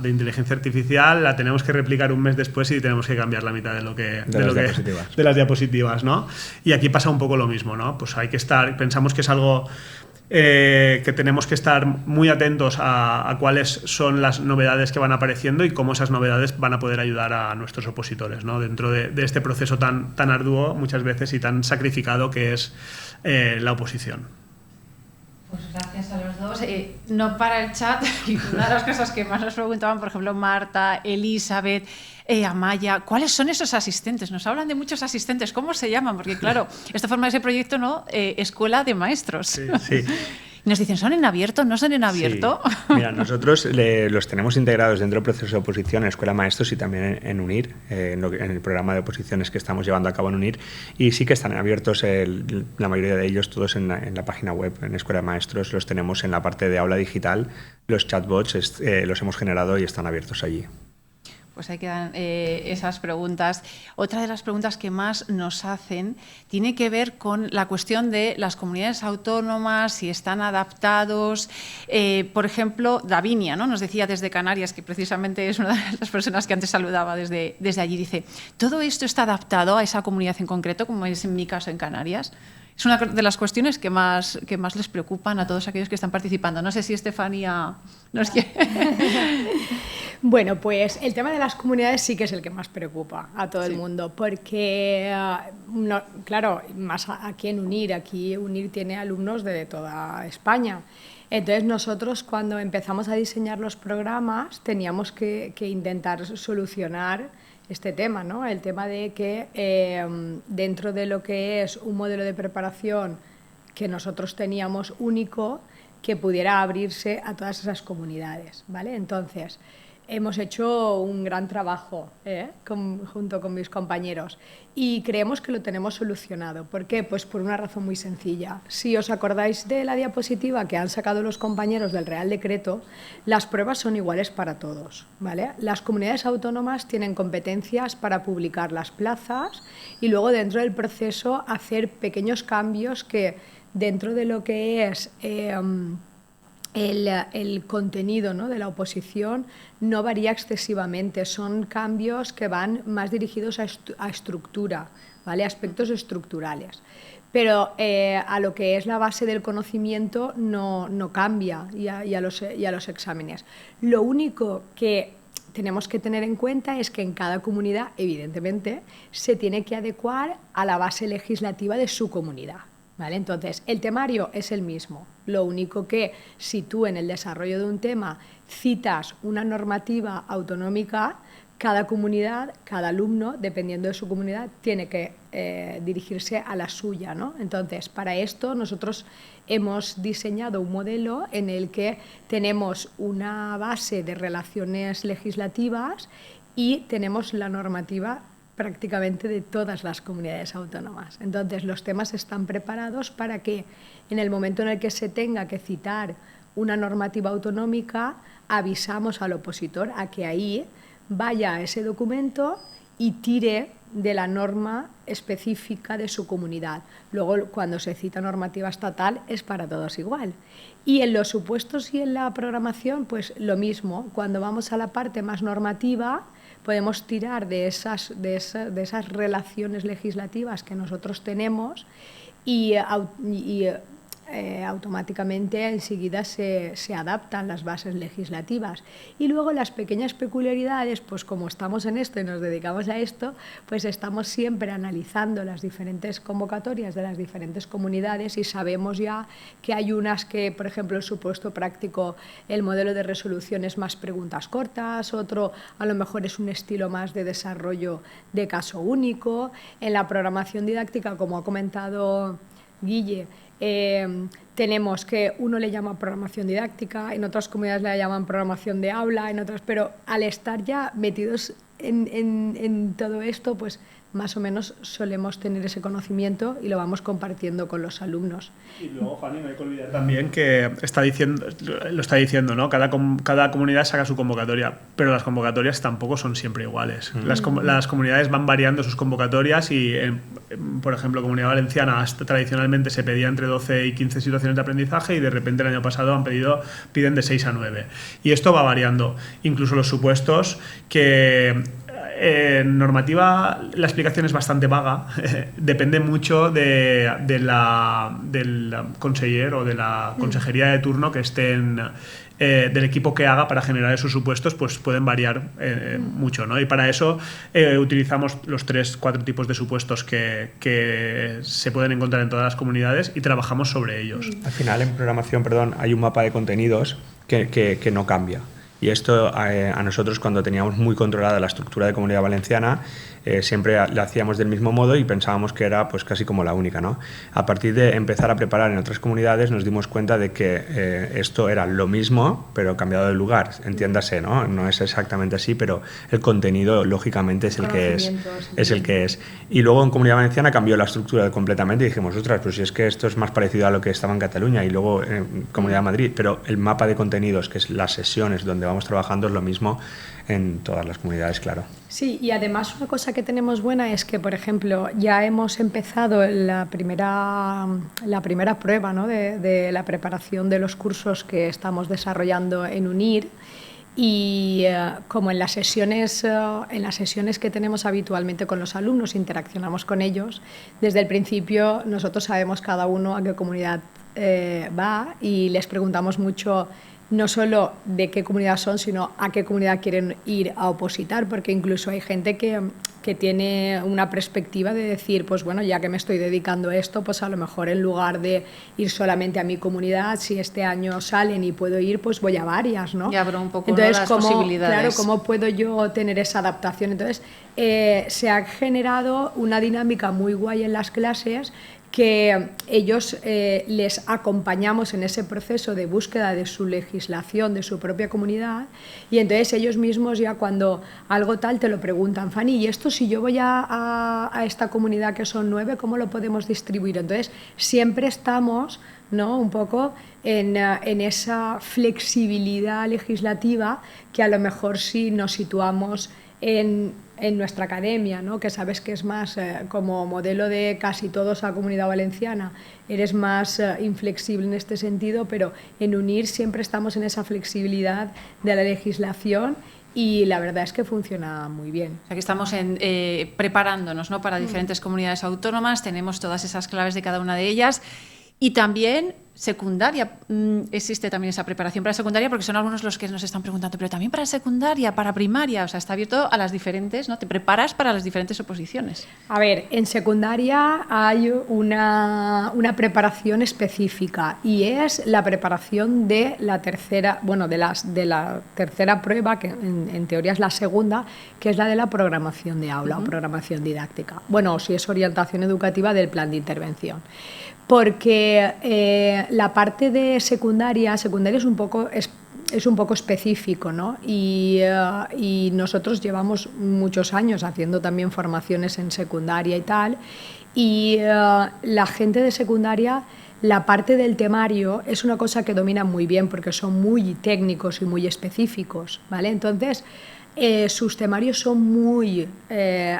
de inteligencia artificial, la tenemos que replicar un mes después y tenemos que cambiar la mitad de las diapositivas, ¿no? Y aquí pasa un poco lo mismo, ¿no? Pues pensamos que es algo que tenemos que estar muy atentos a cuáles son las novedades que van apareciendo y cómo esas novedades van a poder ayudar a nuestros opositores, ¿no? Dentro de este proceso tan arduo muchas veces y tan sacrificado que es la oposición. Pues gracias a los dos. No para el chat, y una de las cosas que más nos preguntaban, por ejemplo, Marta, Elizabeth, Amaya, ¿cuáles son esos asistentes? Nos hablan de muchos asistentes, ¿cómo se llaman? Porque claro, esto forma ese proyecto, ¿no? Escuela de Maestros. Sí, sí. Y nos dicen, ¿son en abierto? ¿No son en abierto? Sí. Mira, nosotros los tenemos integrados dentro del proceso de oposición en Escuela Maestros y también en UNIR, en el programa de oposiciones que estamos llevando a cabo en UNIR, y sí que están abiertos, la mayoría de ellos, todos en la página web, en Escuela de Maestros, los tenemos en la parte de aula digital, los chatbots los hemos generado y están abiertos allí. Pues ahí quedan esas preguntas. Otra de las preguntas que más nos hacen tiene que ver con la cuestión de las comunidades autónomas, si están adaptados. Por ejemplo, Davinia, ¿no? Nos decía desde Canarias, que precisamente es una de las personas que antes saludaba desde allí, dice, ¿todo esto está adaptado a esa comunidad en concreto, como es en mi caso en Canarias? Es una de las cuestiones que más les preocupan a todos aquellos que están participando. No sé si Estefanía nos quiere... Bueno, pues el tema de las comunidades sí que es el que más preocupa a todo el mundo, porque, claro, más aquí en UNIR, tiene alumnos de toda España. Entonces nosotros cuando empezamos a diseñar los programas teníamos que intentar solucionar este tema, ¿no? El tema de que dentro de lo que es un modelo de preparación que nosotros teníamos único, que pudiera abrirse a todas esas comunidades, ¿vale? Entonces, hemos hecho un gran trabajo junto con mis compañeros y creemos que lo tenemos solucionado. ¿Por qué? Pues por una razón muy sencilla. Si os acordáis de la diapositiva que han sacado los compañeros del Real Decreto, las pruebas son iguales para todos, ¿vale? Las comunidades autónomas tienen competencias para publicar las plazas y luego dentro del proceso hacer pequeños cambios que dentro de lo que es... el contenido, ¿no?, de la oposición no varía excesivamente, son cambios que van más dirigidos a estructura, ¿vale?, aspectos estructurales. Pero a lo que es la base del conocimiento no cambia y a los exámenes. Lo único que tenemos que tener en cuenta es que en cada comunidad, evidentemente, se tiene que adecuar a la base legislativa de su comunidad. ¿Vale? Entonces, el temario es el mismo, lo único que si tú en el desarrollo de un tema citas una normativa autonómica, cada comunidad, cada alumno, dependiendo de su comunidad, tiene que dirigirse a la suya, ¿no? Entonces, para esto nosotros hemos diseñado un modelo en el que tenemos una base de relaciones legislativas y tenemos la normativa prácticamente de todas las comunidades autónomas. Entonces, los temas están preparados para que en el momento en el que se tenga que citar una normativa autonómica, avisamos al opositor a que ahí vaya a ese documento y tire de la norma específica de su comunidad. Luego, cuando se cita normativa estatal, es para todos igual. Y en los supuestos y en la programación, pues lo mismo. Cuando vamos a la parte más normativa, podemos tirar de esas relaciones legislativas que nosotros tenemos y automáticamente enseguida se adaptan las bases legislativas. Y luego las pequeñas peculiaridades, pues como estamos en esto y nos dedicamos a esto, pues estamos siempre analizando las diferentes convocatorias de las diferentes comunidades y sabemos ya que hay unas que, por ejemplo, el supuesto práctico, el modelo de resolución es más preguntas cortas, otro a lo mejor es un estilo más de desarrollo de caso único. En la programación didáctica, como ha comentado Guille, tenemos que uno le llama programación didáctica, en otras comunidades le llaman programación de aula, en otras, pero al estar ya metidos en todo esto, pues más o menos solemos tener ese conocimiento y lo vamos compartiendo con los alumnos. Y luego, Fanny, no hay que olvidar también que lo está diciendo, ¿no? Cada comunidad saca su convocatoria, pero las convocatorias tampoco son siempre iguales. Las comunidades van variando sus convocatorias y, por ejemplo, Comunidad Valenciana tradicionalmente se pedía entre 12 y 15 situaciones de aprendizaje y de repente el año pasado piden de 6 a 9. Y esto va variando. Incluso los supuestos que... normativa, la explicación es bastante vaga, depende mucho del conseller o de la consejería de turno que estén del equipo que haga para generar esos supuestos, pues pueden variar mucho, ¿no? Y para eso utilizamos los 3-4 tipos de supuestos que se pueden encontrar en todas las comunidades y trabajamos sobre ellos. Al final, en programación, hay un mapa de contenidos que no cambia. Y esto a nosotros, cuando teníamos muy controlada la estructura de Comunidad Valenciana, siempre la hacíamos del mismo modo y pensábamos que era pues casi como la única, ¿no? A partir de empezar a preparar en otras comunidades nos dimos cuenta de que esto era lo mismo pero cambiado de lugar, entiéndase, ¿no? No es exactamente así, pero el contenido lógicamente es el que es. Y luego en Comunidad Valenciana cambió la estructura completamente y dijimos, ostras, pues si es que esto es más parecido a lo que estaba en Cataluña y luego en Comunidad de Madrid, pero el mapa de contenidos, que es las sesiones donde vamos trabajando, es lo mismo en todas las comunidades, claro. Sí, y además una cosa que tenemos buena es que, por ejemplo, ya hemos empezado la primera prueba, ¿no? de la preparación de los cursos que estamos desarrollando en UNIR, y como en las sesiones que tenemos habitualmente con los alumnos, interaccionamos con ellos, desde el principio nosotros sabemos cada uno a qué comunidad va y les preguntamos mucho no solo de qué comunidad son, sino a qué comunidad quieren ir a opositar, porque incluso hay gente que tiene una perspectiva de decir, pues bueno, ya que me estoy dedicando a esto, pues a lo mejor en lugar de ir solamente a mi comunidad, si este año salen y puedo ir, pues voy a varias, ¿no? Y abro un poco. Entonces, las posibilidades. Claro, ¿cómo puedo yo tener esa adaptación? Entonces, se ha generado una dinámica muy guay en las clases, que ellos les acompañamos en ese proceso de búsqueda de su legislación, de su propia comunidad, y entonces ellos mismos ya cuando algo tal te lo preguntan, Fanny, ¿y esto si yo voy a esta comunidad que son 9, cómo lo podemos distribuir? Entonces siempre estamos, ¿no?, un poco en esa flexibilidad legislativa que a lo mejor si nos situamos en nuestra academia, ¿no?, que sabes que es más como modelo de casi todos a Comunidad Valenciana, eres más inflexible en este sentido, pero en UNIR siempre estamos en esa flexibilidad de la legislación y la verdad es que funciona muy bien. O sea, que estamos preparándonos, ¿no?, para diferentes comunidades autónomas, tenemos todas esas claves de cada una de ellas. Y también secundaria, existe también esa preparación para secundaria, porque son algunos los que nos están preguntando, pero también para secundaria, para primaria, o sea, está abierto a las diferentes, ¿no? Te preparas para las diferentes oposiciones. A ver, en secundaria hay una preparación específica y es la preparación de la tercera, bueno, de la tercera prueba, que en teoría es la segunda, que es la de la programación de aula o programación didáctica. Bueno, si es orientación educativa del plan de intervención. Porque la parte de secundaria es un poco específico, ¿no? Y nosotros llevamos muchos años haciendo también formaciones en secundaria y tal, y la gente de secundaria, la parte del temario es una cosa que domina muy bien porque son muy técnicos y muy específicos, ¿vale? Entonces, sus temarios son muy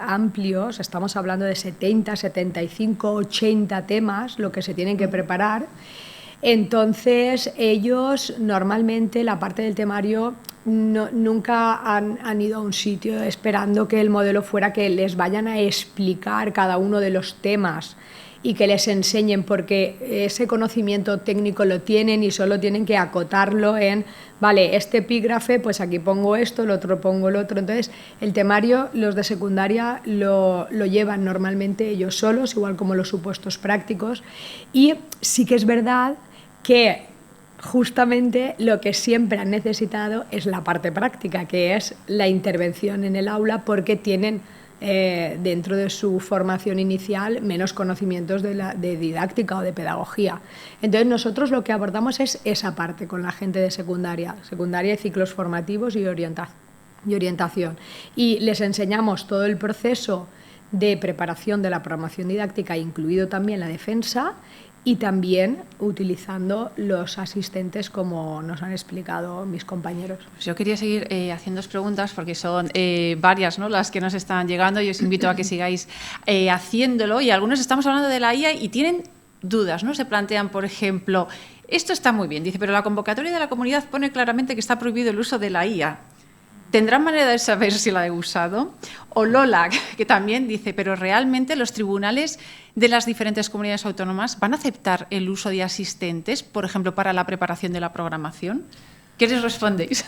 amplios, estamos hablando de 70, 75, 80 temas, lo que se tienen que preparar. Entonces, ellos normalmente la parte del temario nunca han ido a un sitio esperando que el modelo fuera que les vayan a explicar cada uno de los temas y que les enseñen, porque ese conocimiento técnico lo tienen y solo tienen que acotarlo en, vale, este epígrafe, pues aquí pongo esto, el otro pongo el otro. Entonces, el temario, los de secundaria lo llevan normalmente ellos solos, igual como los supuestos prácticos. Y sí que es verdad que justamente lo que siempre han necesitado es la parte práctica, que es la intervención en el aula, porque tienen dentro de su formación inicial menos conocimientos de didáctica o de pedagogía. Entonces nosotros lo que abordamos es esa parte con la gente de secundaria y ciclos formativos y orientación. Y les enseñamos todo el proceso de preparación de la programación didáctica, incluido también la defensa, y también utilizando los asistentes como nos han explicado mis compañeros. Pues yo quería seguir haciéndoos preguntas porque son varias, ¿no?, las que nos están llegando y os invito a que sigáis haciéndolo. Y algunos estamos hablando de la IA y tienen dudas, ¿no? Se plantean, por ejemplo, esto está muy bien, dice, pero la convocatoria de la comunidad pone claramente que está prohibido el uso de la IA. ¿Tendrán manera de saber si la he usado? O Lola, que también dice, pero realmente los tribunales de las diferentes comunidades autónomas van a aceptar el uso de asistentes, por ejemplo, para la preparación de la programación. ¿Qué respondéis?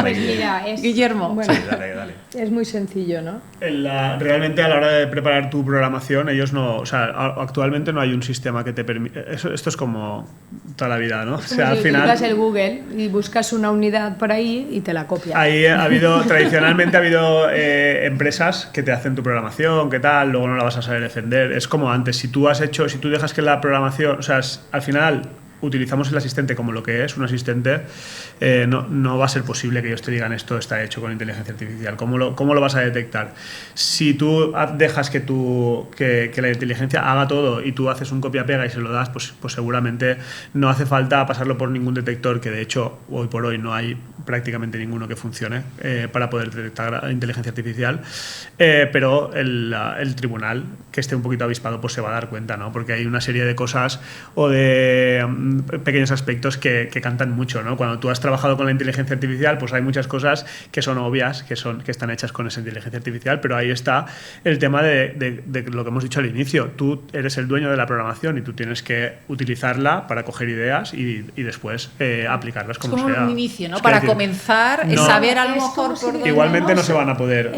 Pues mira, Guillermo. Bueno, Sí, dale. es muy sencillo, ¿no? Realmente a la hora de preparar tu programación, ellos no, o sea, actualmente no hay un sistema que te permite. Esto es como toda la vida, ¿no? O sea, al Si final. utilizas el Google y buscas una unidad por ahí y te la copia. Ahí tradicionalmente ha habido empresas que te hacen tu programación, qué tal, luego no la vas a saber defender. Es como antes, si tú dejas que la programación, o sea, al final utilizamos el asistente como lo que es, un asistente, no va a ser posible que ellos te digan esto está hecho con inteligencia artificial. ¿Cómo lo vas a detectar? Si tú dejas que la inteligencia haga todo y tú haces un copia-pega y se lo das, pues seguramente no hace falta pasarlo por ningún detector, que de hecho hoy por hoy no hay prácticamente ninguno que funcione para poder detectar inteligencia artificial, pero el tribunal que esté un poquito avispado pues se va a dar cuenta, ¿no? Porque hay una serie de cosas o de pequeños aspectos que cantan mucho, ¿no? Cuando tú has trabajado con la inteligencia artificial, pues hay muchas cosas que son obvias, que están hechas con esa inteligencia artificial, pero ahí está el tema de lo que hemos dicho al inicio. Tú eres el dueño de la programación y tú tienes que utilizarla para coger ideas y después aplicarlas como sea. Es como un inicio, ¿no? Es para decir, comenzar, saber a lo mejor por dónde igualmente vamos. no se van a poder,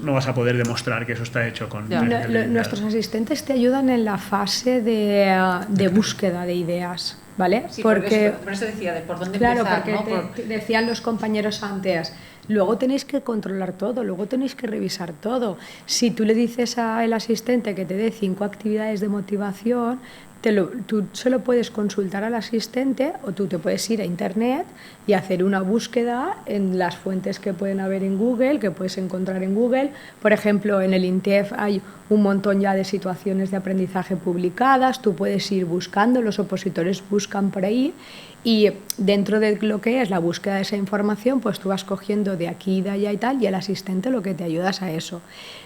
no vas a poder demostrar que eso está hecho con inteligencia artificial. Nuestros asistentes te ayudan en la fase de búsqueda de ideas, ¿vale? Sí, porque por eso decía, de por dónde claro, empezar, porque ¿no? decían los compañeros antes, luego tenéis que controlar todo, luego tenéis que revisar todo. Si tú le dices al asistente que te dé 5 actividades de motivación, tú se lo puedes consultar al asistente o tú te puedes ir a internet y hacer una búsqueda en las fuentes que pueden haber en Google, que puedes encontrar en Google. Por ejemplo, en el INTEF hay un montón ya de situaciones de aprendizaje publicadas, tú puedes ir buscando, los opositores buscan por ahí y dentro de lo que es la búsqueda de esa información, pues tú vas cogiendo de aquí y de allá y tal, y el asistente lo que te ayuda es a eso.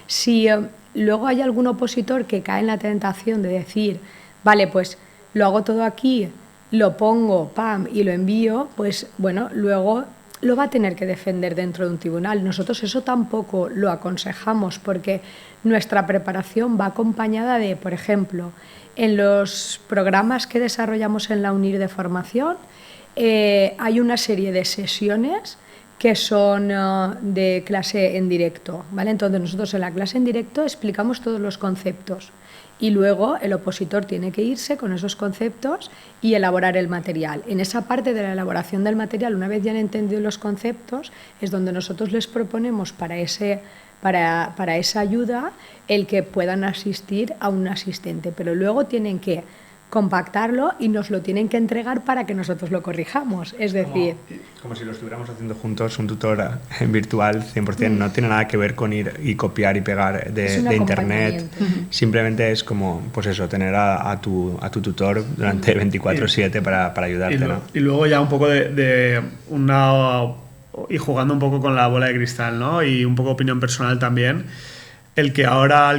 Si luego hay algún opositor que cae en la tentación de decir, vale, pues lo hago todo aquí, lo pongo, pam, y lo envío, pues bueno, luego lo va a tener que defender dentro de un tribunal. Nosotros eso tampoco lo aconsejamos porque nuestra preparación va acompañada de, por ejemplo, en los programas que desarrollamos en la UNIR de formación, hay una serie de sesiones que son de clase en directo, ¿vale? Entonces nosotros en la clase en directo explicamos todos los conceptos y luego el opositor tiene que irse con esos conceptos y elaborar el material. En esa parte de la elaboración del material, una vez ya han entendido los conceptos, es donde nosotros les proponemos para esa ayuda el que puedan asistir a un asistente, pero luego tienen que compactarlo y nos lo tienen que entregar para que nosotros lo corrijamos. Es decir, como si lo estuviéramos haciendo juntos, un tutor virtual 100%, no tiene nada que ver con ir y copiar y pegar de internet. Simplemente es como, pues eso, tener a tu tutor durante 24/7 para ayudarte, ¿no? Y luego ya un poco y jugando un poco con la bola de cristal, ¿no? Y un poco opinión personal también. El que ahora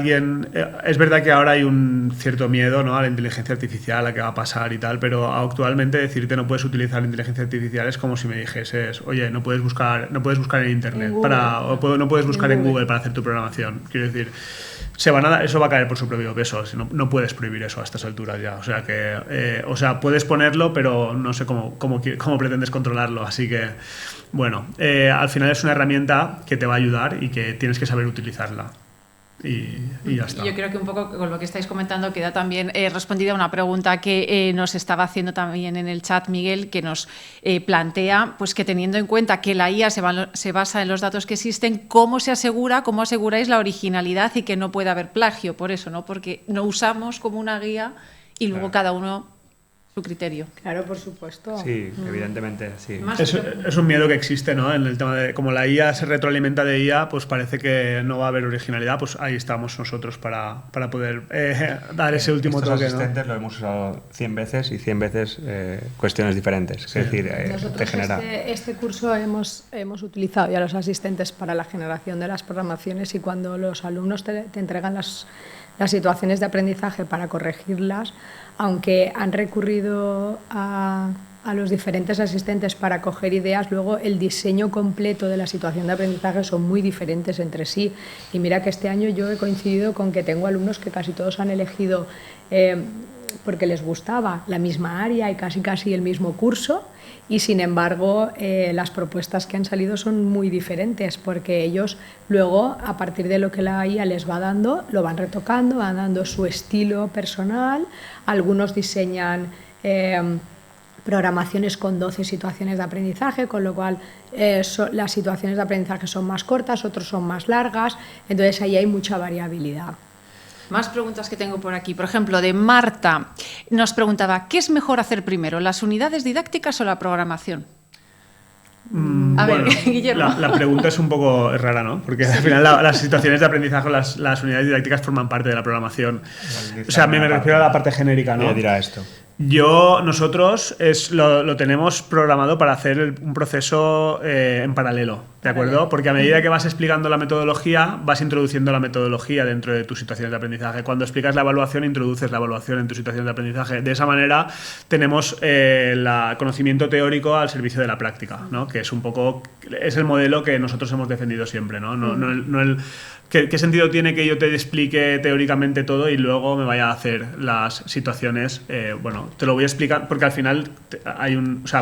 es verdad que ahora hay un cierto miedo, ¿no?, a la inteligencia artificial, a qué va a pasar y tal, pero actualmente decirte no puedes utilizar la inteligencia artificial es como si me dijeses, oye, no puedes buscar en internet no puedes buscar en Google para hacer tu programación. Quiero decir, eso va a caer por su propio peso. No puedes prohibir eso a estas alturas ya. O sea que, puedes ponerlo, pero no sé cómo pretendes controlarlo. Así que, bueno, al final es una herramienta que te va a ayudar y que tienes que saber utilizarla. Y ya está. Yo creo que un poco con lo que estáis comentando queda también respondida una pregunta que nos estaba haciendo también en el chat Miguel, que nos plantea pues que teniendo en cuenta que la IA se basa en los datos que existen, cómo aseguráis la originalidad y que no pueda haber plagio? Por eso, ¿no? Porque no usamos como una guía y luego cada uno su criterio. Claro, por supuesto. Sí, evidentemente, sí. Es un miedo que existe, ¿no? En el tema de como la IA se retroalimenta de IA, pues parece que no va a haber originalidad, pues ahí estamos nosotros para poder dar ese último Estos toque, asistentes, ¿no? Lo hemos usado 100 veces y 100 veces cuestiones diferentes. Sí. Es decir, nosotros te genera... este curso hemos utilizado ya los asistentes para la generación de las programaciones y cuando los alumnos te entregan las situaciones de aprendizaje para corregirlas, aunque han recurrido a los diferentes asistentes para coger ideas, luego el diseño completo de la situación de aprendizaje son muy diferentes entre sí. Y mira que este año yo he coincidido con que tengo alumnos que casi todos han elegido porque les gustaba la misma área y casi el mismo curso, y sin embargo las propuestas que han salido son muy diferentes, porque ellos luego, a partir de lo que la IA les va dando, lo van retocando, van dando su estilo personal. Algunos diseñan programaciones con 12 situaciones de aprendizaje, con lo cual las situaciones de aprendizaje son más cortas, otros son más largas, entonces ahí hay mucha variabilidad. Más preguntas que tengo por aquí. Por ejemplo, de Marta, nos preguntaba, ¿qué es mejor hacer primero, las unidades didácticas o la programación? A ver, Guillermo. La pregunta es un poco rara, ¿no? Porque al final las situaciones de aprendizaje o las unidades didácticas forman parte de la programación. O sea, me refiero a la parte genérica, ¿no? Dirá esto. Nosotros lo tenemos programado para hacer un proceso en paralelo, ¿de acuerdo? Porque a medida que vas explicando la metodología, vas introduciendo la metodología dentro de tus situaciones de aprendizaje. Cuando explicas la evaluación, introduces la evaluación en tus situaciones de aprendizaje. De esa manera tenemos el conocimiento teórico al servicio de la práctica, ¿no? Que es un poco, es el modelo que nosotros hemos defendido siempre, ¿no? ¿Qué sentido tiene que yo te explique teóricamente todo y luego me vaya a hacer las situaciones? Bueno, te lo voy a explicar porque al final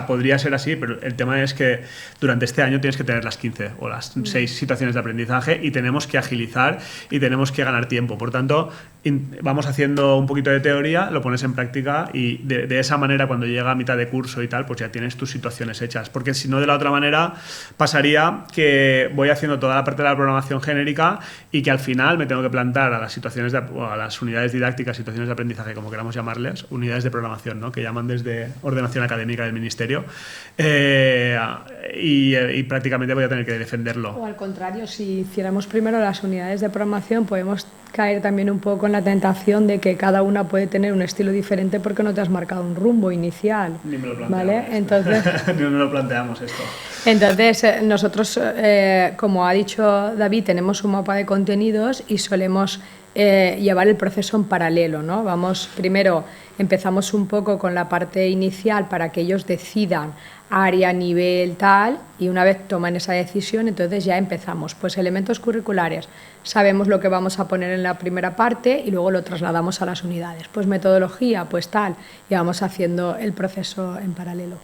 podría ser así, pero el tema es que durante este año tienes que tener las 15 o las 6 situaciones de aprendizaje y tenemos que agilizar y tenemos que ganar tiempo. Por tanto, vamos haciendo un poquito de teoría, lo pones en práctica y de esa manera cuando llega a mitad de curso y tal, pues ya tienes tus situaciones hechas. Porque si no, de la otra manera pasaría que voy haciendo toda la parte de la programación genérica y que al final me tengo que plantar a las situaciones a las unidades didácticas, situaciones de aprendizaje, como queramos llamarles, unidades de programación, ¿no? Que llaman desde ordenación académica del Ministerio, y prácticamente voy a tener que defenderlo. O al contrario, si hiciéramos primero las unidades de programación, podemos caer también un poco en la tentación de que cada una puede tener un estilo diferente porque no te has marcado un rumbo inicial. Ni me lo planteamos. ¿Vale? Entonces, no lo planteamos esto. Entonces, nosotros, como ha dicho David, tenemos un mapa de contenidos y solemos llevar el proceso en paralelo, ¿no? Primero empezamos un poco con la parte inicial para que ellos decidan área, nivel, tal, y una vez toman esa decisión, entonces ya empezamos. Pues elementos curriculares, sabemos lo que vamos a poner en la primera parte y luego lo trasladamos a las unidades. Pues metodología, pues tal, y vamos haciendo el proceso en paralelo.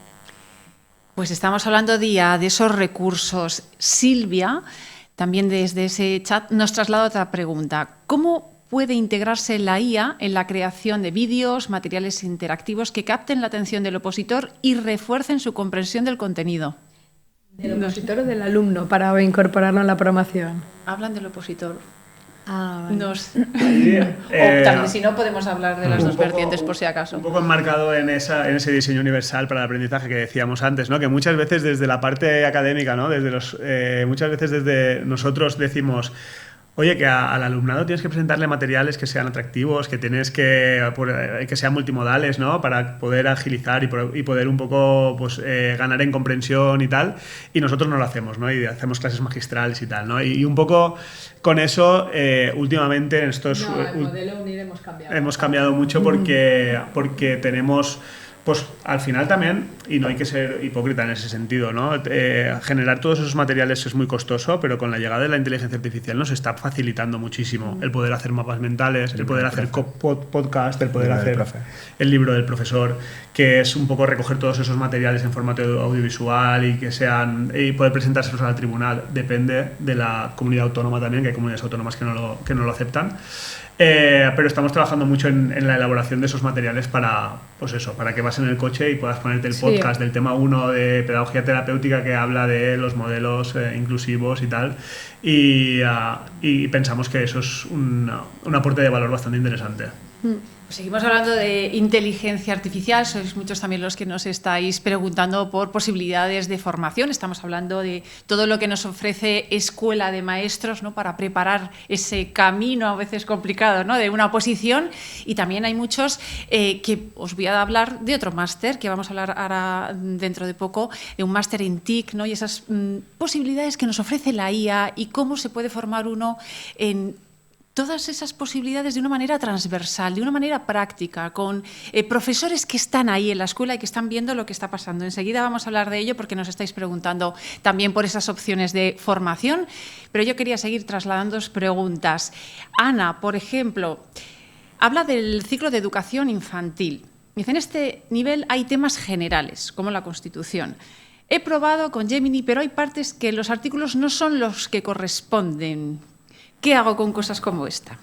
Pues estamos hablando de esos recursos. Silvia, también desde ese chat, nos traslada otra pregunta. ¿Cómo puede integrarse la IA en la creación de vídeos, materiales interactivos que capten la atención del opositor y refuercen su comprensión del contenido? ¿Del opositor o del alumno para incorporarlo en la programación? Hablan del opositor. Vale. O también, si no, podemos hablar de las dos vertientes por si acaso. Un poco enmarcado en ese diseño universal para el aprendizaje que decíamos antes, ¿no? Que muchas veces desde la parte académica, ¿no? Muchas veces desde nosotros decimos, oye, que al alumnado tienes que presentarle materiales que sean atractivos, que tienes que sean multimodales, ¿no? Para poder agilizar y poder un poco pues, ganar en comprensión y tal. Y nosotros no lo hacemos, ¿no? Y hacemos clases magistrales y tal, ¿no? Y un poco con eso, últimamente en estos... No, el modelo UNIR hemos cambiado mucho porque tenemos... Pues al final también, y no hay que ser hipócrita en ese sentido, ¿no? Generar todos esos materiales es muy costoso, pero con la llegada de la inteligencia artificial nos está facilitando muchísimo el poder hacer mapas mentales, el poder hacer podcast, el poder hacer el libro del profesor, que es un poco recoger todos esos materiales en formato audiovisual y poder presentárselos al tribunal. Depende de la comunidad autónoma también, que hay comunidades autónomas que no lo aceptan. Pero estamos trabajando mucho en la elaboración de esos materiales para que vas en el coche y puedas ponerte el podcast del tema 1 de pedagogía terapéutica que habla de los modelos inclusivos y tal. Y pensamos que eso es un aporte de valor bastante interesante. Pues seguimos hablando de inteligencia artificial, sois muchos también los que nos estáis preguntando por posibilidades de formación. Estamos hablando de todo lo que nos ofrece Escuela de Maestros, ¿no? Para preparar ese camino a veces complicado, ¿no? De una oposición, y también hay muchos que os voy a hablar de otro máster, que vamos a hablar ahora dentro de poco, de un máster en TIC, ¿no? Y esas posibilidades que nos ofrece la IA y cómo se puede formar uno en todas esas posibilidades de una manera transversal, de una manera práctica, con profesores que están ahí en la escuela y que están viendo lo que está pasando. Enseguida vamos a hablar de ello porque nos estáis preguntando también por esas opciones de formación, pero yo quería seguir trasladándoos preguntas. Ana, por ejemplo, habla del ciclo de educación infantil. Dice, en este nivel hay temas generales, como la Constitución. He probado con Gemini, pero hay partes que los artículos no son los que corresponden. ¿Qué hago con cosas como esta?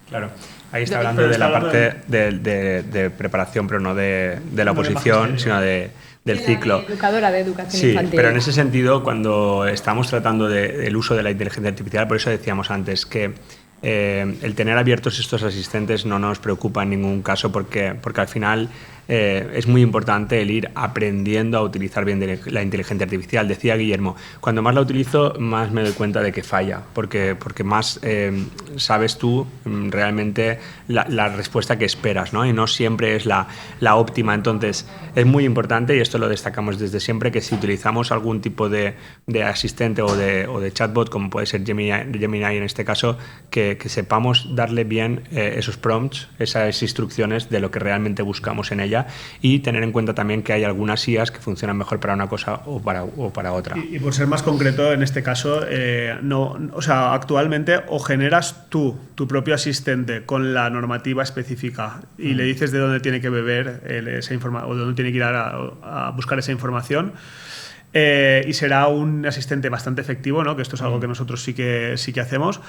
Claro, ahí está hablando de la parte de preparación, pero no de la oposición, sino del ciclo. Educadora de educación sí, infantil. Pero en ese sentido, cuando estamos tratando del uso de la inteligencia artificial, por eso decíamos antes que el tener abiertos estos asistentes no nos preocupa en ningún caso, porque al final es muy importante el ir aprendiendo a utilizar bien la inteligencia artificial. Decía Guillermo, cuando más la utilizo, más me doy cuenta de que falla, porque más sabes tú realmente la respuesta que esperas, ¿no? Y no siempre es la óptima. Entonces, es muy importante, y esto lo destacamos desde siempre, que si utilizamos algún tipo de asistente o de chatbot, como puede ser Gemini en este caso, que sepamos darle bien esos prompts, esas instrucciones de lo que realmente buscamos en ella, y tener en cuenta también que hay algunas IAs que funcionan mejor para una cosa o para otra. Y por ser más concreto, en este caso, actualmente o generas tu propio asistente con la normativa específica y le dices de dónde tiene que beber esa información o de dónde tiene que ir a buscar esa información. Y será un asistente bastante efectivo, ¿no? Que esto es algo que nosotros sí que hacemos.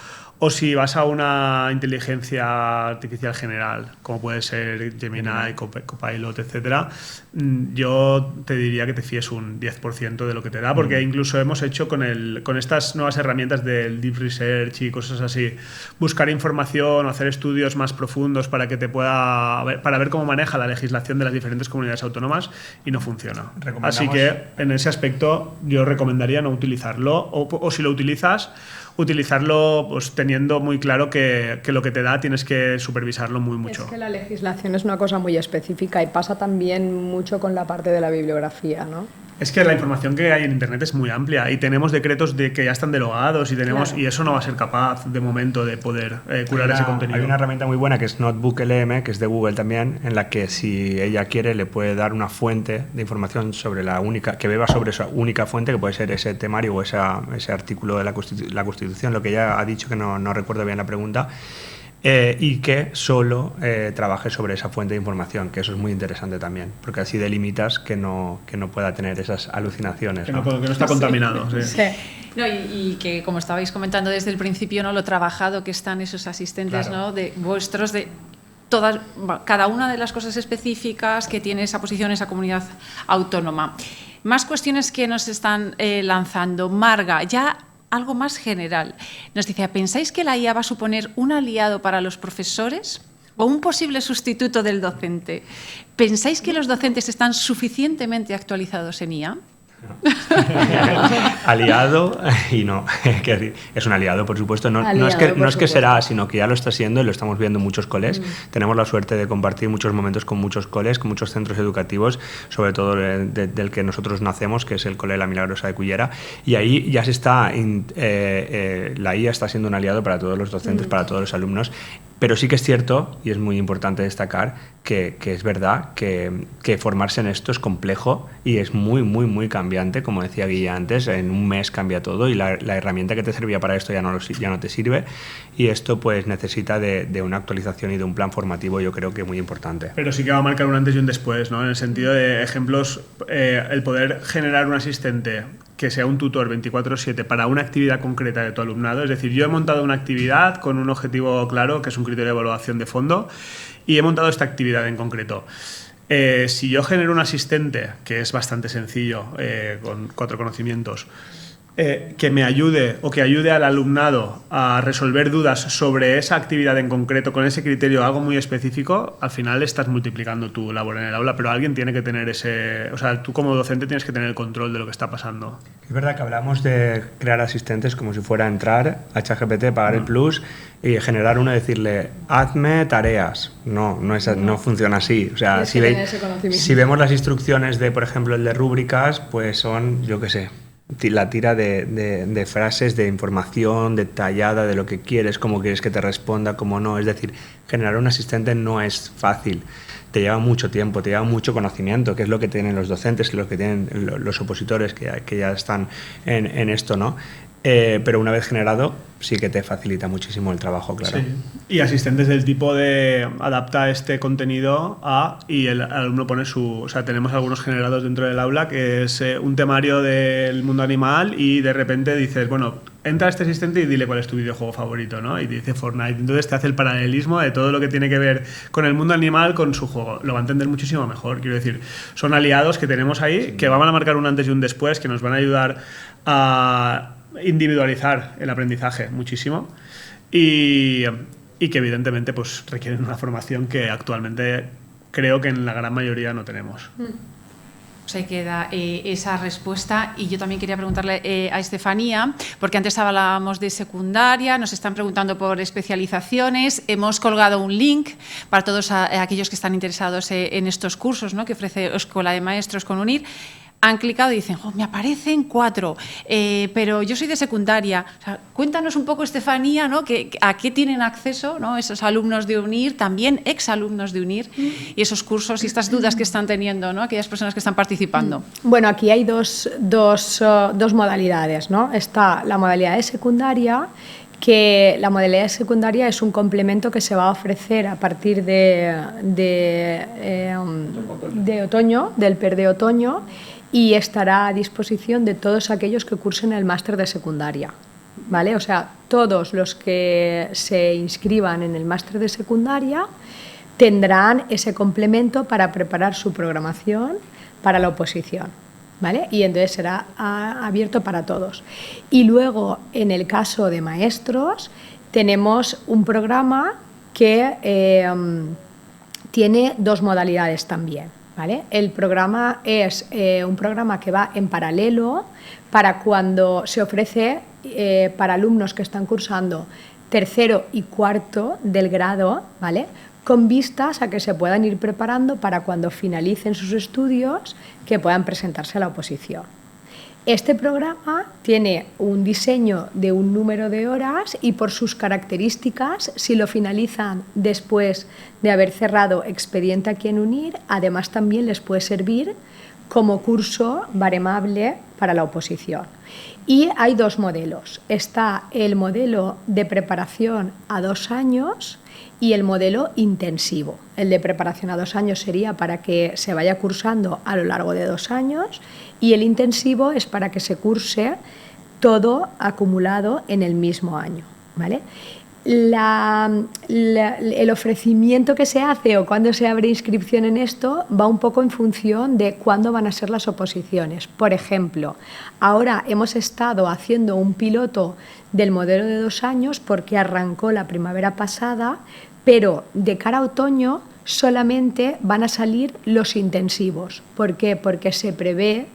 O si vas a una inteligencia artificial general, como puede ser Gemini, Copilot, etcétera, yo te diría que te fíes un 10% de lo que te da, porque incluso hemos hecho con estas nuevas herramientas del Deep Research y cosas así, buscar información o hacer estudios más profundos para ver cómo maneja la legislación de las diferentes comunidades autónomas, y no funciona. Así que en ese aspecto yo recomendaría no utilizarlo, o si lo utilizarlo pues teniendo muy claro que lo que te da tienes que supervisarlo mucho. Es que la legislación es una cosa muy específica y pasa también mucho con la parte de la bibliografía, ¿no? Es que la información que hay en Internet es muy amplia y tenemos decretos que ya están derogados y eso no va a ser capaz de momento de poder curar ese contenido. Hay una herramienta muy buena que es Notebook LM, que es de Google también, en la que si ella quiere le puede dar una fuente de información sobre que beba sobre esa única fuente, que puede ser ese temario o ese artículo de la Constitución, lo que ella ha dicho, que no recuerdo bien la pregunta. Y que solo trabaje sobre esa fuente de información, que eso es muy interesante también, porque así delimitas que no pueda tener esas alucinaciones. Que no está contaminado. Sí. Sí. No, y que, como estabais comentando desde el principio, ¿no? Lo trabajado que están esos asistentes, claro, ¿no? De vuestros, de cada una de las cosas específicas que tiene esa posición, esa comunidad autónoma. Más cuestiones que nos están lanzando. Marga, ya algo más general. Nos dice, ¿pensáis que la IA va a suponer un aliado para los profesores o un posible sustituto del docente? ¿Pensáis que los docentes están suficientemente actualizados en IA? Aliado y no. Es un aliado, por supuesto. No es que será, sino que ya lo está siendo y lo estamos viendo en muchos coles. Tenemos la suerte de compartir muchos momentos con muchos coles, con muchos centros educativos, sobre todo del que nosotros nacemos, que es el Cole La Milagrosa de Cullera. Y ahí ya se está, la IA está siendo un aliado para todos los docentes, para todos los alumnos. Pero sí que es cierto, y es muy importante destacar, que es verdad que formarse en esto es complejo y es muy, muy, muy cambiante, como decía Guilla antes, en un mes cambia todo y la herramienta que te servía para esto ya no te sirve, y esto pues necesita de una actualización y de un plan formativo, yo creo que muy importante. Pero sí que va a marcar un antes y un después, ¿no? En el sentido de ejemplos, el poder generar un asistente que sea un tutor 24/7 para una actividad concreta de tu alumnado. Es decir, yo he montado una actividad con un objetivo claro, que es un criterio de evaluación de fondo, y he montado esta actividad en concreto. Si yo genero un asistente, que es bastante sencillo, con 4 conocimientos, que me ayude o que ayude al alumnado a resolver dudas sobre esa actividad en concreto, con ese criterio, algo muy específico, al final estás multiplicando tu labor en el aula, pero alguien tiene que tener tú como docente tienes que tener el control de lo que está pasando. Es verdad que hablamos de crear asistentes como si fuera entrar a ChatGPT, pagar el plus y generar uno y decirle, hazme tareas. No funciona así. O sea, si vemos las instrucciones de, por ejemplo, el de rúbricas, pues son, yo qué sé, la tira de frases, de información detallada de lo que quieres, cómo quieres que te responda, cómo no. Es decir, generar un asistente no es fácil. Te lleva mucho tiempo, te lleva mucho conocimiento, que es lo que tienen los docentes, que es lo que tienen los opositores que ya están en esto, ¿no? pero una vez generado sí que te facilita muchísimo el trabajo, claro. Sí. Y asistentes del tipo de adapta este contenido a, y el alumno pone su... O sea, tenemos algunos generados dentro del aula que es un temario del mundo animal y de repente dices, bueno, entra este asistente y dile cuál es tu videojuego favorito, ¿no? Y te dice Fortnite. Entonces te hace el paralelismo de todo lo que tiene que ver con el mundo animal con su juego. Lo va a entender muchísimo mejor. Quiero decir, son aliados que tenemos ahí que van a marcar un antes y un después, que nos van a ayudar a individualizar el aprendizaje muchísimo y que evidentemente pues requieren una formación que actualmente creo que en la gran mayoría no tenemos. Se queda esa respuesta y yo también quería preguntarle a Estefanía, porque antes hablábamos de secundaria, nos están preguntando por especializaciones, hemos colgado un link para todos aquellos que están interesados en estos cursos, ¿no?, que ofrece Escuela de Maestros con UNIR. Han clicado y dicen, oh, me aparecen 4, pero yo soy de secundaria. O sea, cuéntanos un poco, Estefanía, ¿no?, a qué tienen acceso, ¿no?, esos alumnos de UNIR, también exalumnos de UNIR, y esos cursos y estas dudas que están teniendo, ¿no?, aquellas personas que están participando. Bueno, aquí hay dos modalidades, ¿no? Está la modalidad de secundaria, que la modalidad de secundaria es un complemento que se va a ofrecer a partir de otoño, del PER de otoño, y estará a disposición de todos aquellos que cursen el máster de secundaria, ¿vale? O sea, todos los que se inscriban en el máster de secundaria tendrán ese complemento para preparar su programación para la oposición, ¿vale? Y entonces será abierto para todos. Y luego, en el caso de maestros, tenemos un programa que tiene 2 modalidades también, ¿vale? El programa es un programa que va en paralelo para cuando se ofrece para alumnos que están cursando tercero y cuarto del grado, ¿vale?, con vistas a que se puedan ir preparando para cuando finalicen sus estudios que puedan presentarse a la oposición. Este programa tiene un diseño de un número de horas y por sus características, si lo finalizan después de haber cerrado expediente aquí en UNIR, además también les puede servir como curso baremable para la oposición. Y hay 2 modelos. Está el modelo de preparación a 2 años y el modelo intensivo. El de preparación a 2 años sería para que se vaya cursando a lo largo de 2 años y el intensivo es para que se curse todo acumulado en el mismo año, ¿vale? El ofrecimiento que se hace o cuándo se abre inscripción en esto va un poco en función de cuándo van a ser las oposiciones. Por ejemplo, ahora hemos estado haciendo un piloto del modelo de 2 años porque arrancó la primavera pasada, pero de cara a otoño solamente van a salir los intensivos. ¿Por qué? Porque se prevé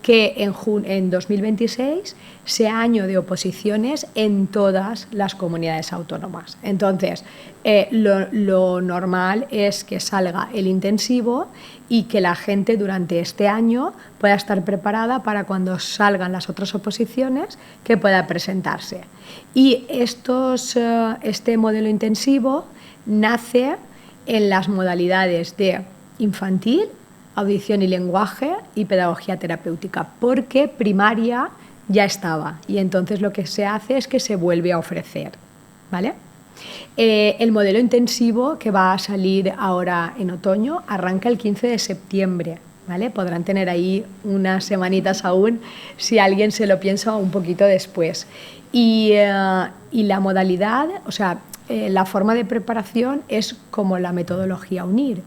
que en 2026 sea año de oposiciones en todas las comunidades autónomas. Entonces, lo normal es que salga el intensivo y que la gente durante este año pueda estar preparada para cuando salgan las otras oposiciones que pueda presentarse. Y este modelo intensivo nace en las modalidades de infantil, audición y lenguaje y pedagogía terapéutica, porque primaria ya estaba y entonces lo que se hace es que se vuelve a ofrecer, ¿vale? El modelo intensivo que va a salir ahora en otoño arranca el 15 de septiembre, ¿vale? Podrán tener ahí unas semanitas aún si alguien se lo piensa un poquito después. Y la modalidad, o sea, la forma de preparación es como la metodología UNIR.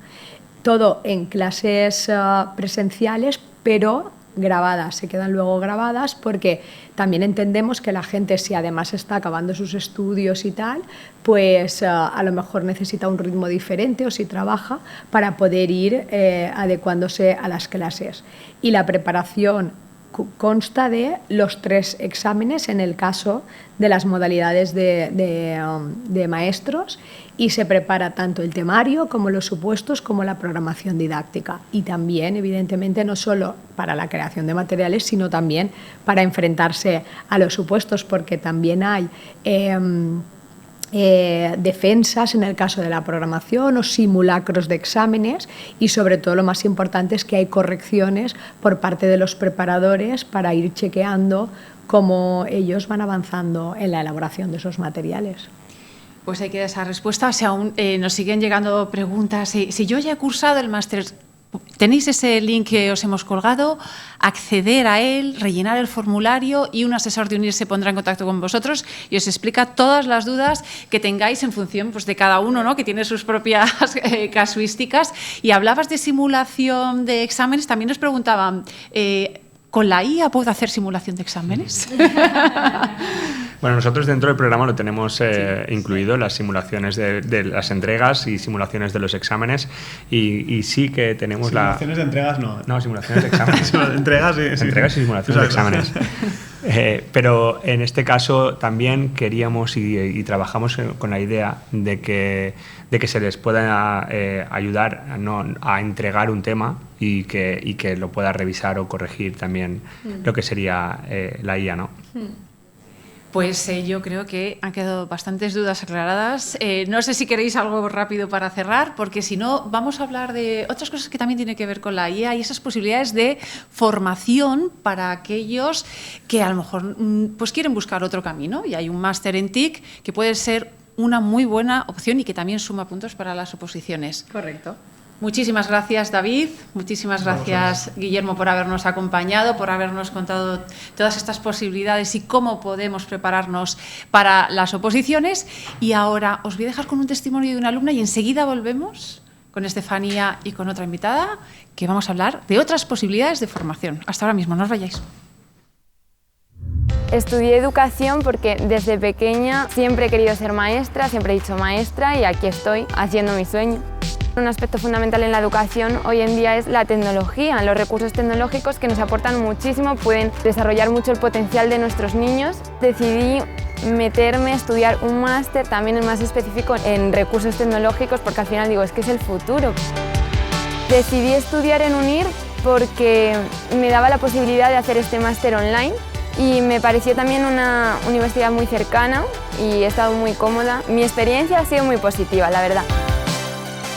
Todo en clases presenciales, pero grabadas, se quedan luego grabadas porque también entendemos que la gente, si además está acabando sus estudios y tal, pues a lo mejor necesita un ritmo diferente o si trabaja para poder ir adecuándose a las clases. Y la preparación consta de los 3 exámenes en el caso de las modalidades de maestros y se prepara tanto el temario como los supuestos como la programación didáctica y también evidentemente no solo para la creación de materiales sino también para enfrentarse a los supuestos porque también hay defensas en el caso de la programación o simulacros de exámenes y sobre todo lo más importante es que hay correcciones por parte de los preparadores para ir chequeando cómo ellos van avanzando en la elaboración de esos materiales. Pues hay que dar esa respuesta. O sea, aún nos siguen llegando preguntas. Si yo ya he cursado el máster, tenéis ese link que os hemos colgado, acceder a él, rellenar el formulario y un asesor de UNIR se pondrá en contacto con vosotros y os explica todas las dudas que tengáis en función pues, de cada uno, ¿no? Que tiene sus propias casuísticas. Y hablabas de simulación de exámenes, también nos preguntaban, ¿con la IA puedo hacer simulación de exámenes? Bueno, nosotros dentro del programa lo tenemos incluido, las simulaciones de las entregas y simulaciones de los exámenes y sí que tenemos simulaciones de entregas no. No, simulaciones de exámenes. Entregas, sí. Entregas y simulaciones de exámenes. Pero en este caso también queríamos y trabajamos con la idea de que se les pueda ayudar a entregar un tema y que lo pueda revisar o corregir también lo que sería la IA, ¿no? Pues yo creo que han quedado bastantes dudas aclaradas. No sé si queréis algo rápido para cerrar, porque si no, vamos a hablar de otras cosas que también tienen que ver con la IA y esas posibilidades de formación para aquellos que a lo mejor pues quieren buscar otro camino. Y hay un máster en TIC que puede ser una muy buena opción y que también suma puntos para las oposiciones. Correcto. Muchísimas gracias, David. Muchísimas gracias, Guillermo, por habernos acompañado, por habernos contado todas estas posibilidades y cómo podemos prepararnos para las oposiciones. Y ahora os voy a dejar con un testimonio de una alumna y enseguida volvemos con Estefanía y con otra invitada que vamos a hablar de otras posibilidades de formación. Hasta ahora mismo, no os vayáis. Estudié educación porque desde pequeña siempre he querido ser maestra, siempre he dicho maestra y aquí estoy haciendo mi sueño. Un aspecto fundamental en la educación hoy en día es la tecnología. Los recursos tecnológicos que nos aportan muchísimo, pueden desarrollar mucho el potencial de nuestros niños. Decidí meterme a estudiar un máster, también el más específico en recursos tecnológicos, porque al final digo, es que es el futuro. Decidí estudiar en UNIR porque me daba la posibilidad de hacer este máster online y me pareció también una universidad muy cercana y he estado muy cómoda. Mi experiencia ha sido muy positiva, la verdad.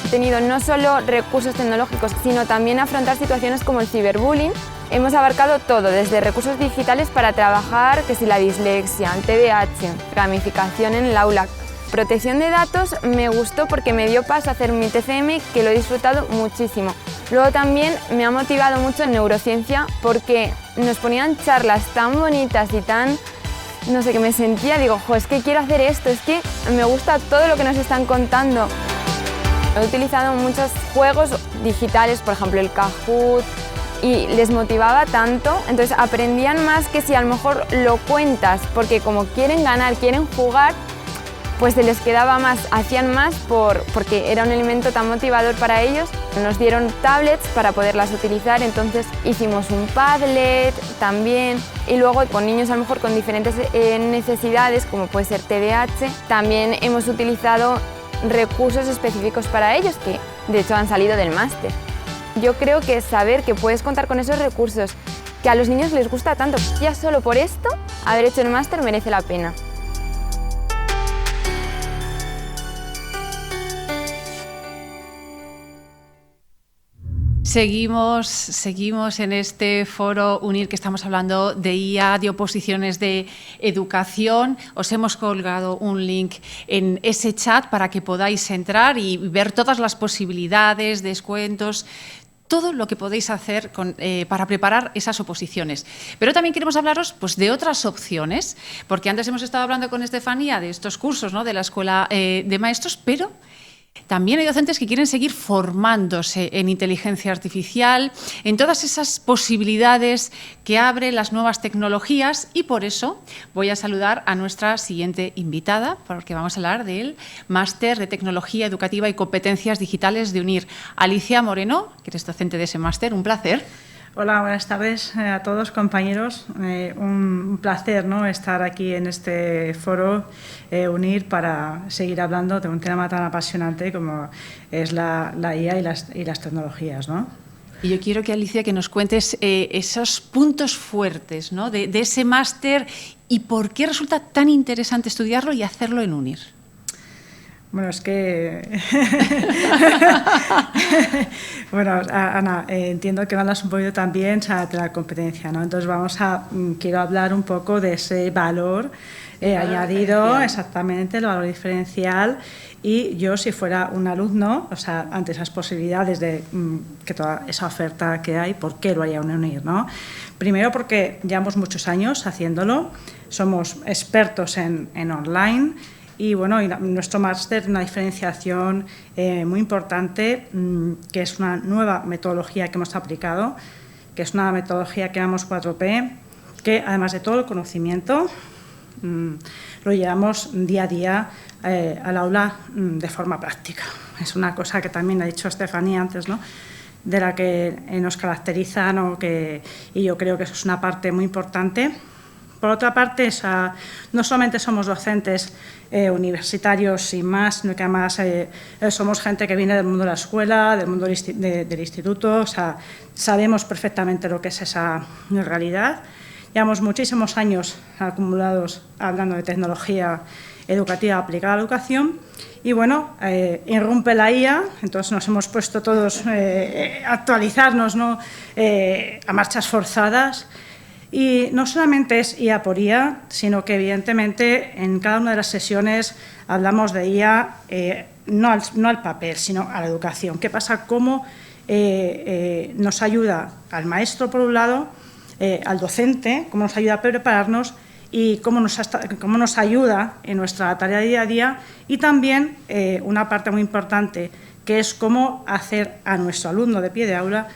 He tenido no solo recursos tecnológicos, sino también afrontar situaciones como el ciberbullying. Hemos abarcado todo, desde recursos digitales para trabajar, que si la dislexia, el TDAH, gamificación en el aula. Protección de datos me gustó porque me dio paso a hacer mi TCM, que lo he disfrutado muchísimo. Luego también me ha motivado mucho en neurociencia porque nos ponían charlas tan bonitas y tan, no sé, que me sentía, digo, jo, es que quiero hacer esto, es que me gusta todo lo que nos están contando. He utilizado muchos juegos digitales, por ejemplo el Kahoot, y les motivaba tanto, entonces aprendían más que si a lo mejor lo cuentas, porque como quieren ganar, quieren jugar, pues se les quedaba más, hacían más porque era un elemento tan motivador para ellos. Nos dieron tablets para poderlas utilizar, entonces hicimos un Padlet también, y luego con niños a lo mejor con diferentes necesidades, como puede ser TDAH, también hemos utilizado recursos específicos para ellos que de hecho han salido del máster. Yo creo que saber que puedes contar con esos recursos que a los niños les gusta tanto, ya solo por esto, haber hecho el máster merece la pena. Seguimos en este foro UNIR que estamos hablando de IA, de oposiciones de educación. Os hemos colgado un link en ese chat para que podáis entrar y ver todas las posibilidades, descuentos, todo lo que podéis hacer para preparar esas oposiciones. Pero también queremos hablaros pues, de otras opciones, porque antes hemos estado hablando con Estefanía de estos cursos, ¿no?, de la Escuela de Maestros, pero también hay docentes que quieren seguir formándose en inteligencia artificial, en todas esas posibilidades que abren las nuevas tecnologías, y por eso voy a saludar a nuestra siguiente invitada, porque vamos a hablar del Máster de Tecnología Educativa y Competencias Digitales de UNIR. Alicia Moreno, que eres docente de ese máster, un placer. Hola, buenas tardes a todos, compañeros. Un placer, ¿no?, estar aquí en este foro UNIR para seguir hablando de un tema tan apasionante como es la IA y las tecnologías, ¿no? Y yo quiero que, Alicia, que nos cuentes esos puntos fuertes, ¿no?, de ese máster y por qué resulta tan interesante estudiarlo y hacerlo en UNIR. Bueno, es que... Bueno, Ana, entiendo que hablas un poquito también de la competencia, ¿no? Entonces quiero hablar un poco de ese valor añadido, exactamente, el valor diferencial. Y yo, si fuera un alumno, o sea, ante esas posibilidades de que toda esa oferta que hay, ¿por qué lo haría UNIR, no? Primero porque llevamos muchos años haciéndolo, somos expertos en online. Y bueno, nuestro máster tiene una diferenciación muy importante, que es una nueva metodología que hemos aplicado, que es una metodología que llamamos 4P, que además de todo el conocimiento, lo llevamos día a día al aula de forma práctica. Es una cosa que también ha dicho Estefanía antes, ¿no?, de la que nos caracteriza, ¿no?, y yo creo que eso es una parte muy importante. Por otra parte, no solamente somos docentes universitarios sin más, sino que además somos gente que viene del mundo de la escuela, del mundo del instituto, o sea, sabemos perfectamente lo que es esa realidad. Llevamos muchísimos años acumulados hablando de tecnología educativa aplicada a la educación y, bueno, irrumpe la IA, entonces nos hemos puesto todos a actualizarnos, ¿no?, a marchas forzadas. Y no solamente es IA por IA, sino que evidentemente en cada una de las sesiones hablamos de IA no al papel, sino a la educación. ¿Qué pasa? ¿Cómo nos ayuda al maestro, por un lado, al docente, cómo nos ayuda a prepararnos y cómo nos ayuda en nuestra tarea de día a día? Y también una parte muy importante, que es cómo hacer a nuestro alumno de pie de aula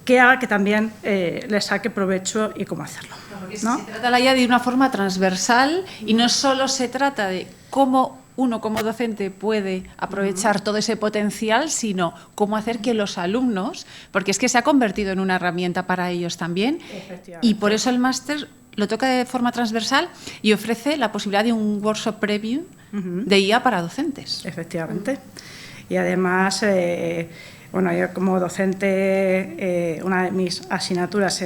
que haga que también le saque provecho y cómo hacerlo, ¿no? Se trata ya de una forma transversal y no solo se trata de cómo uno como docente puede aprovechar todo ese potencial, sino cómo hacer que los alumnos, porque es que se ha convertido en una herramienta para ellos también, y por eso el máster lo toca de forma transversal y ofrece la posibilidad de un workshop preview de IA para docentes. Efectivamente. Y además... bueno, yo como docente, una de mis asignaturas,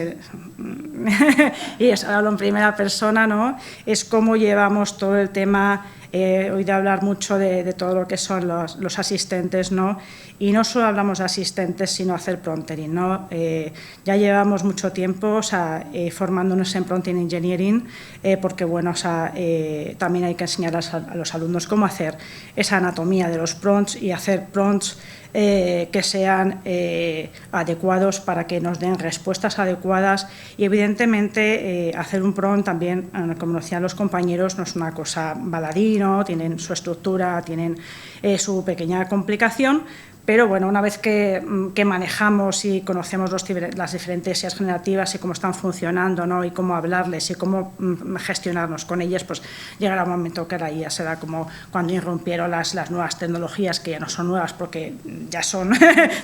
y eso hablo en primera persona, ¿no?, es cómo llevamos todo el tema. He oído hablar mucho de todo lo que son los asistentes, ¿no? Y no solo hablamos de asistentes, sino hacer promptering, ¿no? Ya llevamos mucho tiempo, o sea, formándonos en prompting engineering, porque, bueno, o sea, también hay que enseñar a los alumnos cómo hacer esa anatomía de los prompts y hacer prompts que sean adecuados para que nos den respuestas adecuadas. Y evidentemente hacer un prompt también, como decían los compañeros, no es una cosa baladí, ¿no? Tienen su estructura, tienen su pequeña complicación. Pero bueno, una vez que manejamos y conocemos las diferentes IAs generativas y cómo están funcionando, ¿no?, y cómo hablarles y cómo gestionarnos con ellas, pues llegará un momento que la IA será como cuando irrumpieron las nuevas tecnologías, que ya no son nuevas porque ya son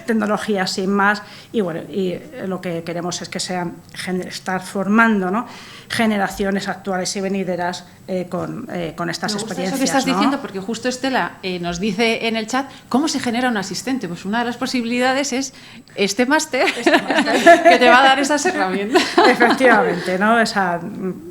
tecnologías sin más. Y bueno, y lo que queremos es que estar formando, ¿no?, generaciones actuales y venideras con estas experiencias. Eso que estás, ¿no?, diciendo, porque justo Estela nos dice en el chat cómo se genera un asistente. Pues una de las posibilidades es este máster que te va a dar esas herramientas. Efectivamente, ¿no? O sea,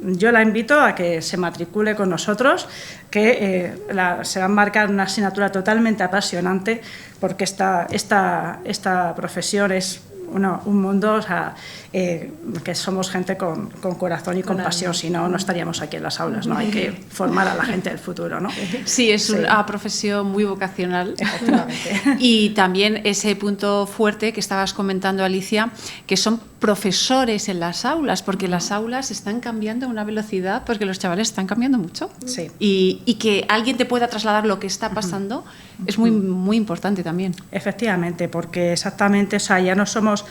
yo la invito a que se matricule con nosotros, que se va a embarcar una asignatura totalmente apasionante, porque esta profesión es un mundo, o sea, que somos gente con corazón y con pasión, si no, no estaríamos aquí en las aulas, ¿no? Hay que formar a la gente del futuro, ¿no? Sí, es una profesión muy vocacional. Efectivamente. Y también ese punto fuerte que estabas comentando, Alicia, que son profesores en las aulas, porque las aulas están cambiando a una velocidad, porque los chavales están cambiando mucho. Sí. Y que alguien te pueda trasladar lo que está pasando es muy, muy importante también. Efectivamente, porque exactamente, o sea, ya no somos...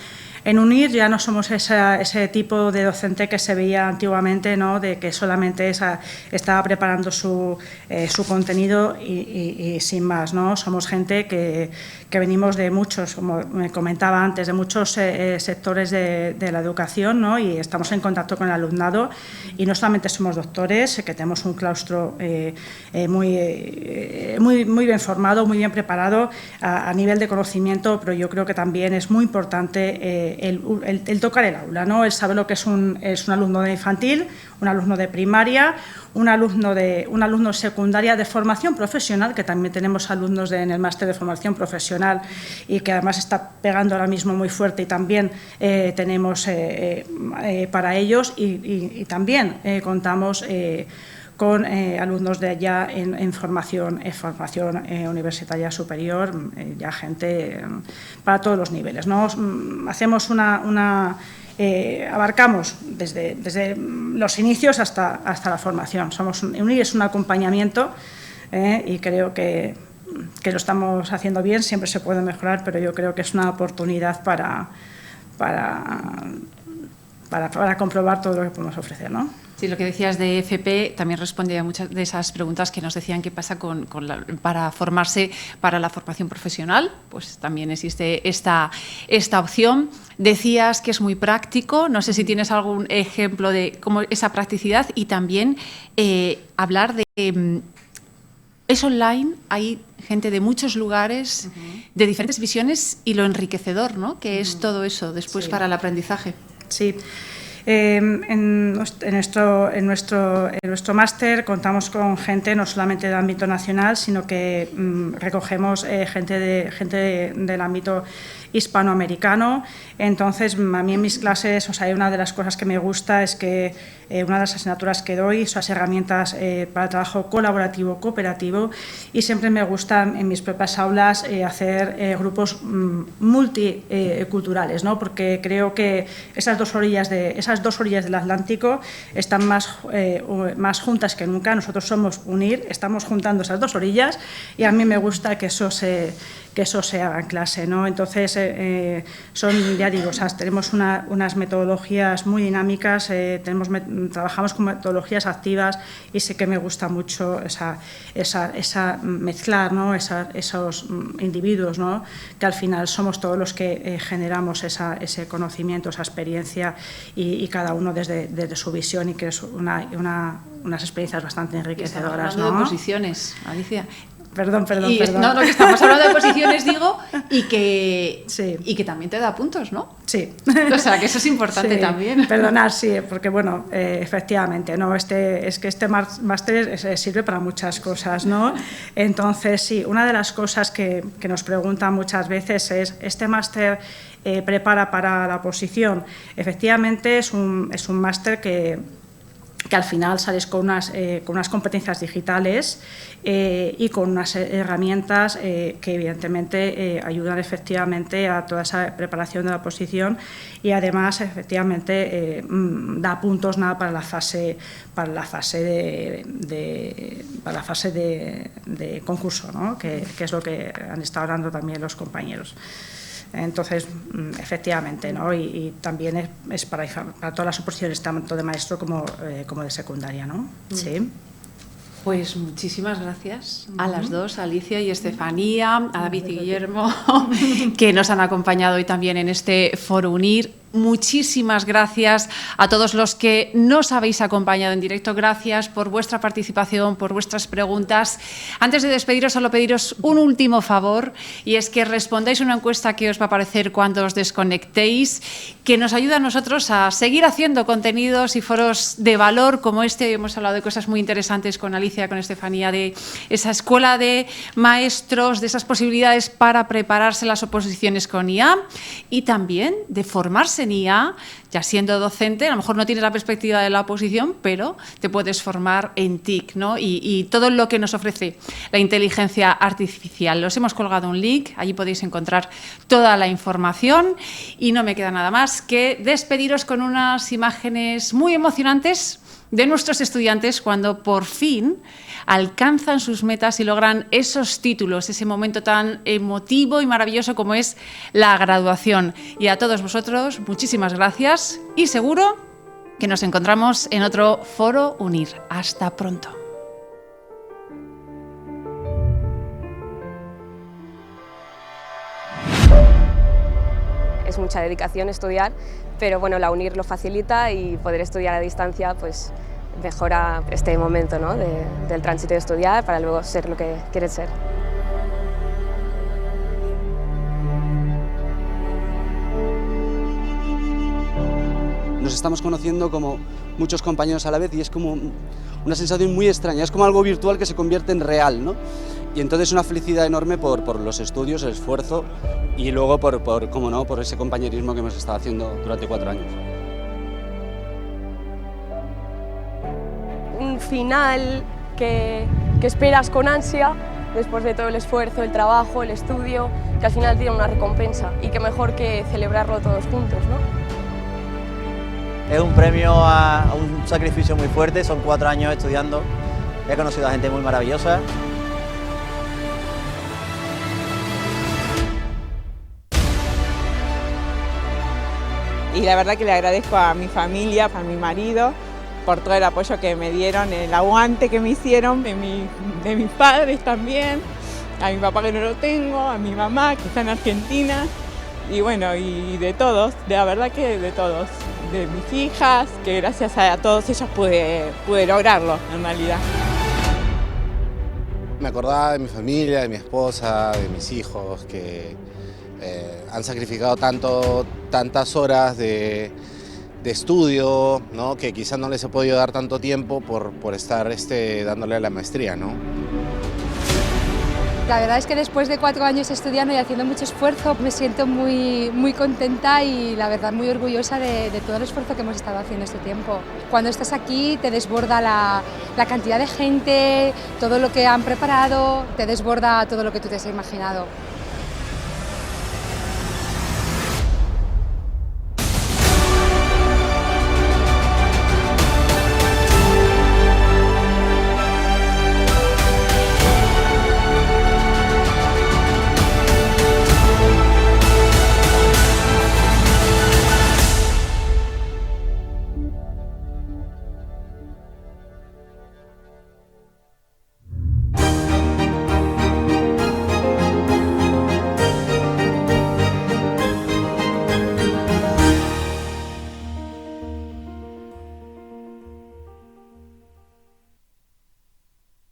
En UNIR ya no somos ese tipo de docente que se veía antiguamente, ¿no?, de que solamente estaba preparando su contenido y sin más, ¿no? Somos gente que venimos de muchos, como me comentaba antes, de muchos sectores de la educación, ¿no?, y estamos en contacto con el alumnado, y no solamente somos doctores, que tenemos un claustro muy bien formado, muy bien preparado a nivel de conocimiento, pero yo creo que también es muy importante el tocar el aula, ¿no? El saber lo que es un alumno de infantil, un alumno de primaria, un alumno secundaria de formación profesional, que también tenemos alumnos en el máster de formación profesional y que además está pegando ahora mismo muy fuerte, y también tenemos para ellos y también contamos con alumnos de allá en formación universitaria superior, ya gente para todos los niveles, ¿no? Hacemos abarcamos desde los inicios hasta la formación. UNIR es un acompañamiento y creo que lo estamos haciendo bien. Siempre se puede mejorar, pero yo creo que es una oportunidad para comprobar todo lo que podemos ofrecer, ¿no? Sí, lo que decías de FP también responde a muchas de esas preguntas que nos decían qué pasa para formarse para la formación profesional. Pues también existe esta opción. Decías que es muy práctico. No sé si tienes algún ejemplo de cómo esa practicidad, y también hablar de... es online, hay gente de muchos lugares, de diferentes visiones, y lo enriquecedor, ¿no?, que es todo eso después para el aprendizaje. Sí. En nuestro máster contamos con gente no solamente del ámbito nacional, sino que recogemos gente del ámbito hispanoamericano. Entonces, a mí en mis clases, una de las cosas que me gusta es que una de las asignaturas que doy son las herramientas para el trabajo colaborativo, cooperativo, y siempre me gusta en mis propias aulas hacer grupos multiculturales, ¿no? Porque creo que esas dos orillas del Atlántico están más juntas que nunca. Nosotros somos UNIR, estamos juntando esas dos orillas, y a mí me gusta que eso se haga en clase, ¿no? Entonces, ya digo, tenemos unas metodologías muy dinámicas, trabajamos con metodologías activas, y sé que me gusta mucho esa mezclar, ¿no?, esos individuos, ¿no?, que al final somos todos los que generamos ese conocimiento, esa experiencia, y cada uno desde su visión, y que es unas experiencias bastante enriquecedoras, ¿no? Hablando de posiciones, Alicia. Perdón. No, que estamos hablando de posiciones, digo, y que también te da puntos, ¿no? Sí. O sea, que eso es importante también. Perdonar, sí, porque, bueno, efectivamente, ¿no? Este máster sirve para muchas cosas, ¿no? Entonces, sí, una de las cosas que nos preguntan muchas veces es, ¿este máster prepara para la oposición? Efectivamente, es un máster que al final sales con unas competencias digitales y con unas herramientas que evidentemente ayudan efectivamente a toda esa preparación de la oposición, y además efectivamente da puntos para la fase de concurso, ¿no? que es lo que han estado hablando también los compañeros. Entonces, efectivamente, ¿no? Y también es para todas las oposiciones, tanto de maestro como de secundaria, ¿no? Sí. Pues muchísimas gracias a las dos, a Alicia y Estefanía, a David y Guillermo, que nos han acompañado hoy también en este Foro UNIR. Muchísimas gracias a todos los que nos habéis acompañado en directo. Gracias por vuestra participación, por vuestras preguntas. Antes de despediros, solo pediros un último favor, y es que respondáis una encuesta que os va a aparecer cuando os desconectéis, que nos ayuda a nosotros a seguir haciendo contenidos y foros de valor como este. Hemos hablado de cosas muy interesantes con Alicia, con Estefanía, de esa escuela de maestros, de esas posibilidades para prepararse las oposiciones con IA, y también de formarse en IA, ya siendo docente. A lo mejor no tienes la perspectiva de la oposición, pero te puedes formar en TIC, ¿no? Y todo lo que nos ofrece la inteligencia artificial. Os hemos colgado un link, allí podéis encontrar toda la información, y no me queda nada más que despediros con unas imágenes muy emocionantes de nuestros estudiantes cuando por fin alcanzan sus metas y logran esos títulos, ese momento tan emotivo y maravilloso como es la graduación. Y a todos vosotros, muchísimas gracias, y seguro que nos encontramos en otro Foro UNIR. Hasta pronto. Es mucha dedicación estudiar, pero bueno, la UNIR lo facilita, y poder estudiar a distancia pues mejora este momento, ¿no?, del tránsito de estudiar para luego ser lo que quieres ser. nos estamos conociendo como muchos compañeros a la vez y es como una sensación muy extraña, es como algo virtual que se convierte en real, ¿no? Y entonces una felicidad enorme por los estudios, el esfuerzo y luego cómo no, por ese compañerismo que hemos estado haciendo durante 4 años. Un final que esperas con ansia después de todo el esfuerzo, el trabajo, el estudio, que al final tiene una recompensa y que mejor que celebrarlo todos juntos, ¿no? Es un premio a un sacrificio muy fuerte, son 4 años estudiando, he conocido a gente muy maravillosa. Y la verdad que le agradezco a mi familia, a mi marido, por todo el apoyo que me dieron, el aguante que me hicieron, de mis padres también, a mi papá que no lo tengo, a mi mamá que está en Argentina, y bueno, y de todos, de la verdad que de todos, de mis hijas, que gracias a todos ellos pude lograrlo en realidad. Me acordaba de mi familia, de mi esposa, de mis hijos, que han sacrificado tantas horas de estudio, ¿no? Que quizás no les he podido dar tanto tiempo por estar dándole a la maestría, ¿no? La verdad es que después de 4 años estudiando y haciendo mucho esfuerzo, me siento muy contenta y la verdad muy orgullosa de todo el esfuerzo que hemos estado haciendo este tiempo. Cuando estás aquí te desborda la cantidad de gente, todo lo que han preparado, te desborda todo lo que tú te has imaginado.